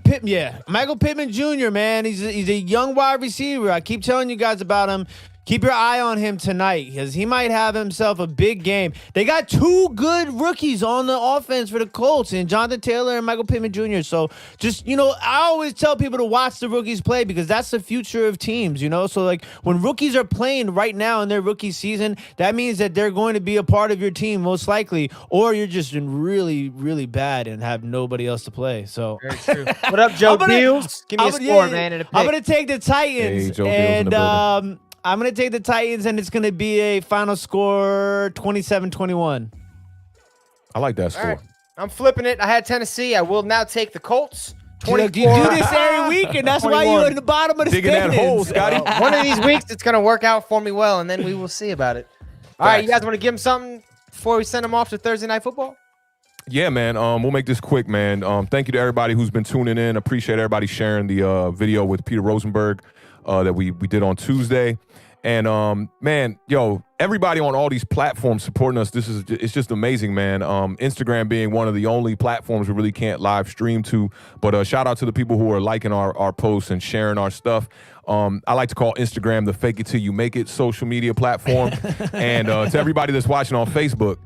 Pittman Jr., man. He's a young wide receiver. I keep telling you guys about him. Keep your eye on him tonight because he might have himself a big game. They got 2 good rookies on the offense for the Colts, and Jonathan Taylor and Michael Pittman Jr. So just, you know, I always tell people to watch the rookies play because that's the future of teams, you know? So, like, when rookies are playing right now in their rookie season, that means that they're going to be a part of your team most likely, or you're just really, really bad and have nobody else to play. So, very true. What up, Joe Deals? Give me a score, man, and a pick. I'm going to take the Titans. Hey, Joe Deals in the building. I'm going to take the Titans, and it's going to be a final score 27-21. I like that score. Right. I'm flipping it. I had Tennessee. I will now take the Colts. 24. You do this every week, and that's why you're in the bottom of the digging standings. that hole, Scotty. One of these weeks, it's going to work out for me well, and then we will see about it. All right, you guys want to give them something before we send them off to Thursday Night Football? Yeah, man. We'll make this quick, man. Thank you to everybody who's been tuning in. Appreciate everybody sharing the video with Peter Rosenberg that we did on Tuesday. And man, yo, everybody on all these platforms supporting us. It's just amazing, man. Instagram being one of the only platforms we really can't live stream to. But shout out to the people who are liking our posts and sharing our stuff. I like to call Instagram the fake it till you make it social media platform. And to everybody that's watching on Facebook,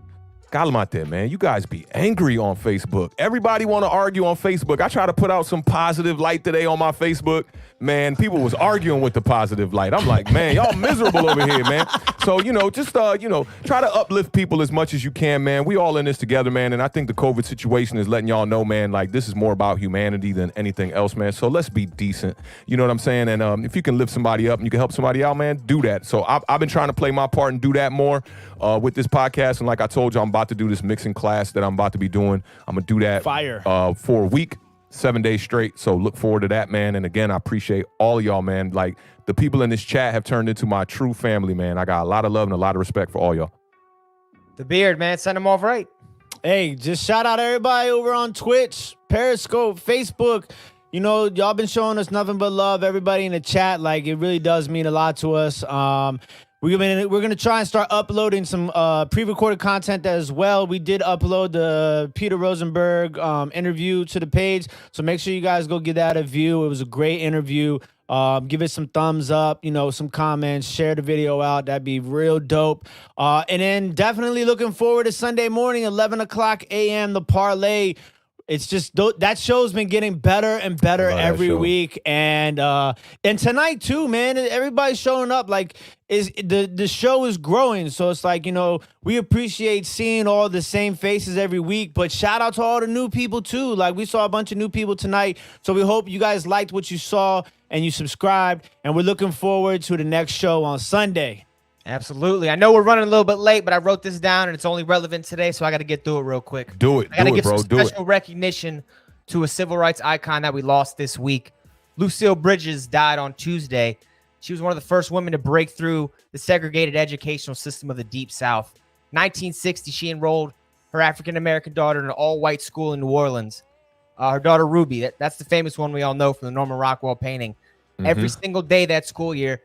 got them out there, man. You guys be angry on Facebook. Everybody want to argue on Facebook. I try to put out some positive light today on my Facebook. Man, people was arguing with the positive light. I'm like, man, y'all miserable over here, man. So, you know, just, try to uplift people as much as you can, man. We all in this together, man. And I think the COVID situation is letting y'all know, man, like this is more about humanity than anything else, man. So let's be decent. You know what I'm saying? And if you can lift somebody up and you can help somebody out, man, do that. So I've been trying to play my part and do that more with this podcast. And like I told you, I'm about to do this mixing class that I'm about to be doing. I'm going to do that for a week. 7 days straight. So look forward to that, man. And again, I appreciate all of y'all, man. Like the people in this chat have turned into my true family, man. I got a lot of love and a lot of respect for all y'all. The Beard, man. Send them off right. Hey, just shout out everybody over on Twitch, Periscope, Facebook. You know, y'all been showing us nothing but love. Everybody in the chat, like it really does mean a lot to us. We're gonna try and start uploading some pre-recorded content as well. We did upload the Peter Rosenberg interview to the page, so make sure you guys go give that a view. It was a great interview. Give it some thumbs up, you know, some comments, share the video out. That'd be real dope. And then definitely looking forward to Sunday morning, 11 o'clock a.m. the parlay. it's just that show's been getting better and better every week, and tonight too, man. Everybody's showing up. Like, the show is growing, so it's like, we appreciate seeing all the same faces every week. But shout out to all the new people too. Like, we saw a bunch of new people tonight, so we hope you guys liked what you saw and you subscribed. And we're looking forward to the next show on Sunday. Absolutely. I know we're running a little bit late, but I wrote this down and it's only relevant today, so I got to get through it real quick. Do it. I got to give bro. some special recognition to a civil rights icon that we lost this week. Lucille Bridges died on Tuesday. She was one of the first women to break through the segregated educational system of the Deep South. 1960, she enrolled her African-American daughter in an all-white school in New Orleans. Her daughter, Ruby, that's the famous one we all know from the Norman Rockwell painting. Every single day that school year,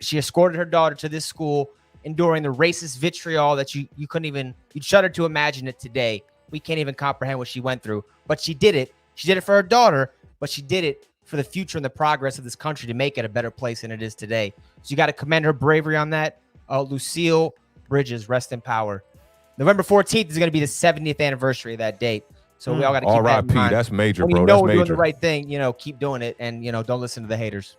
she escorted her daughter to this school, enduring the racist vitriol that you couldn't even, you'd shudder to imagine it today. We can't even comprehend what she went through, but she did it. She did it for her daughter, but she did it for the future and the progress of this country to make it a better place than it is today. So you got to commend her bravery on that. Lucille Bridges, rest in power. November 14th is going to be the 70th anniversary of that date. So we all got to keep that in mind. That's major, when bro. You know that's we're major. doing the right thing, keep doing it, and don't listen to the haters.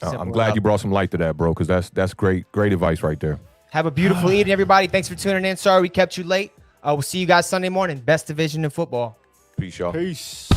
I'm glad you brought some light to that, bro, because that's great advice right there. Have a beautiful evening, everybody. Thanks for tuning in. Sorry we kept you late. We'll see you guys Sunday morning. Best division in football. Peace, y'all. Peace.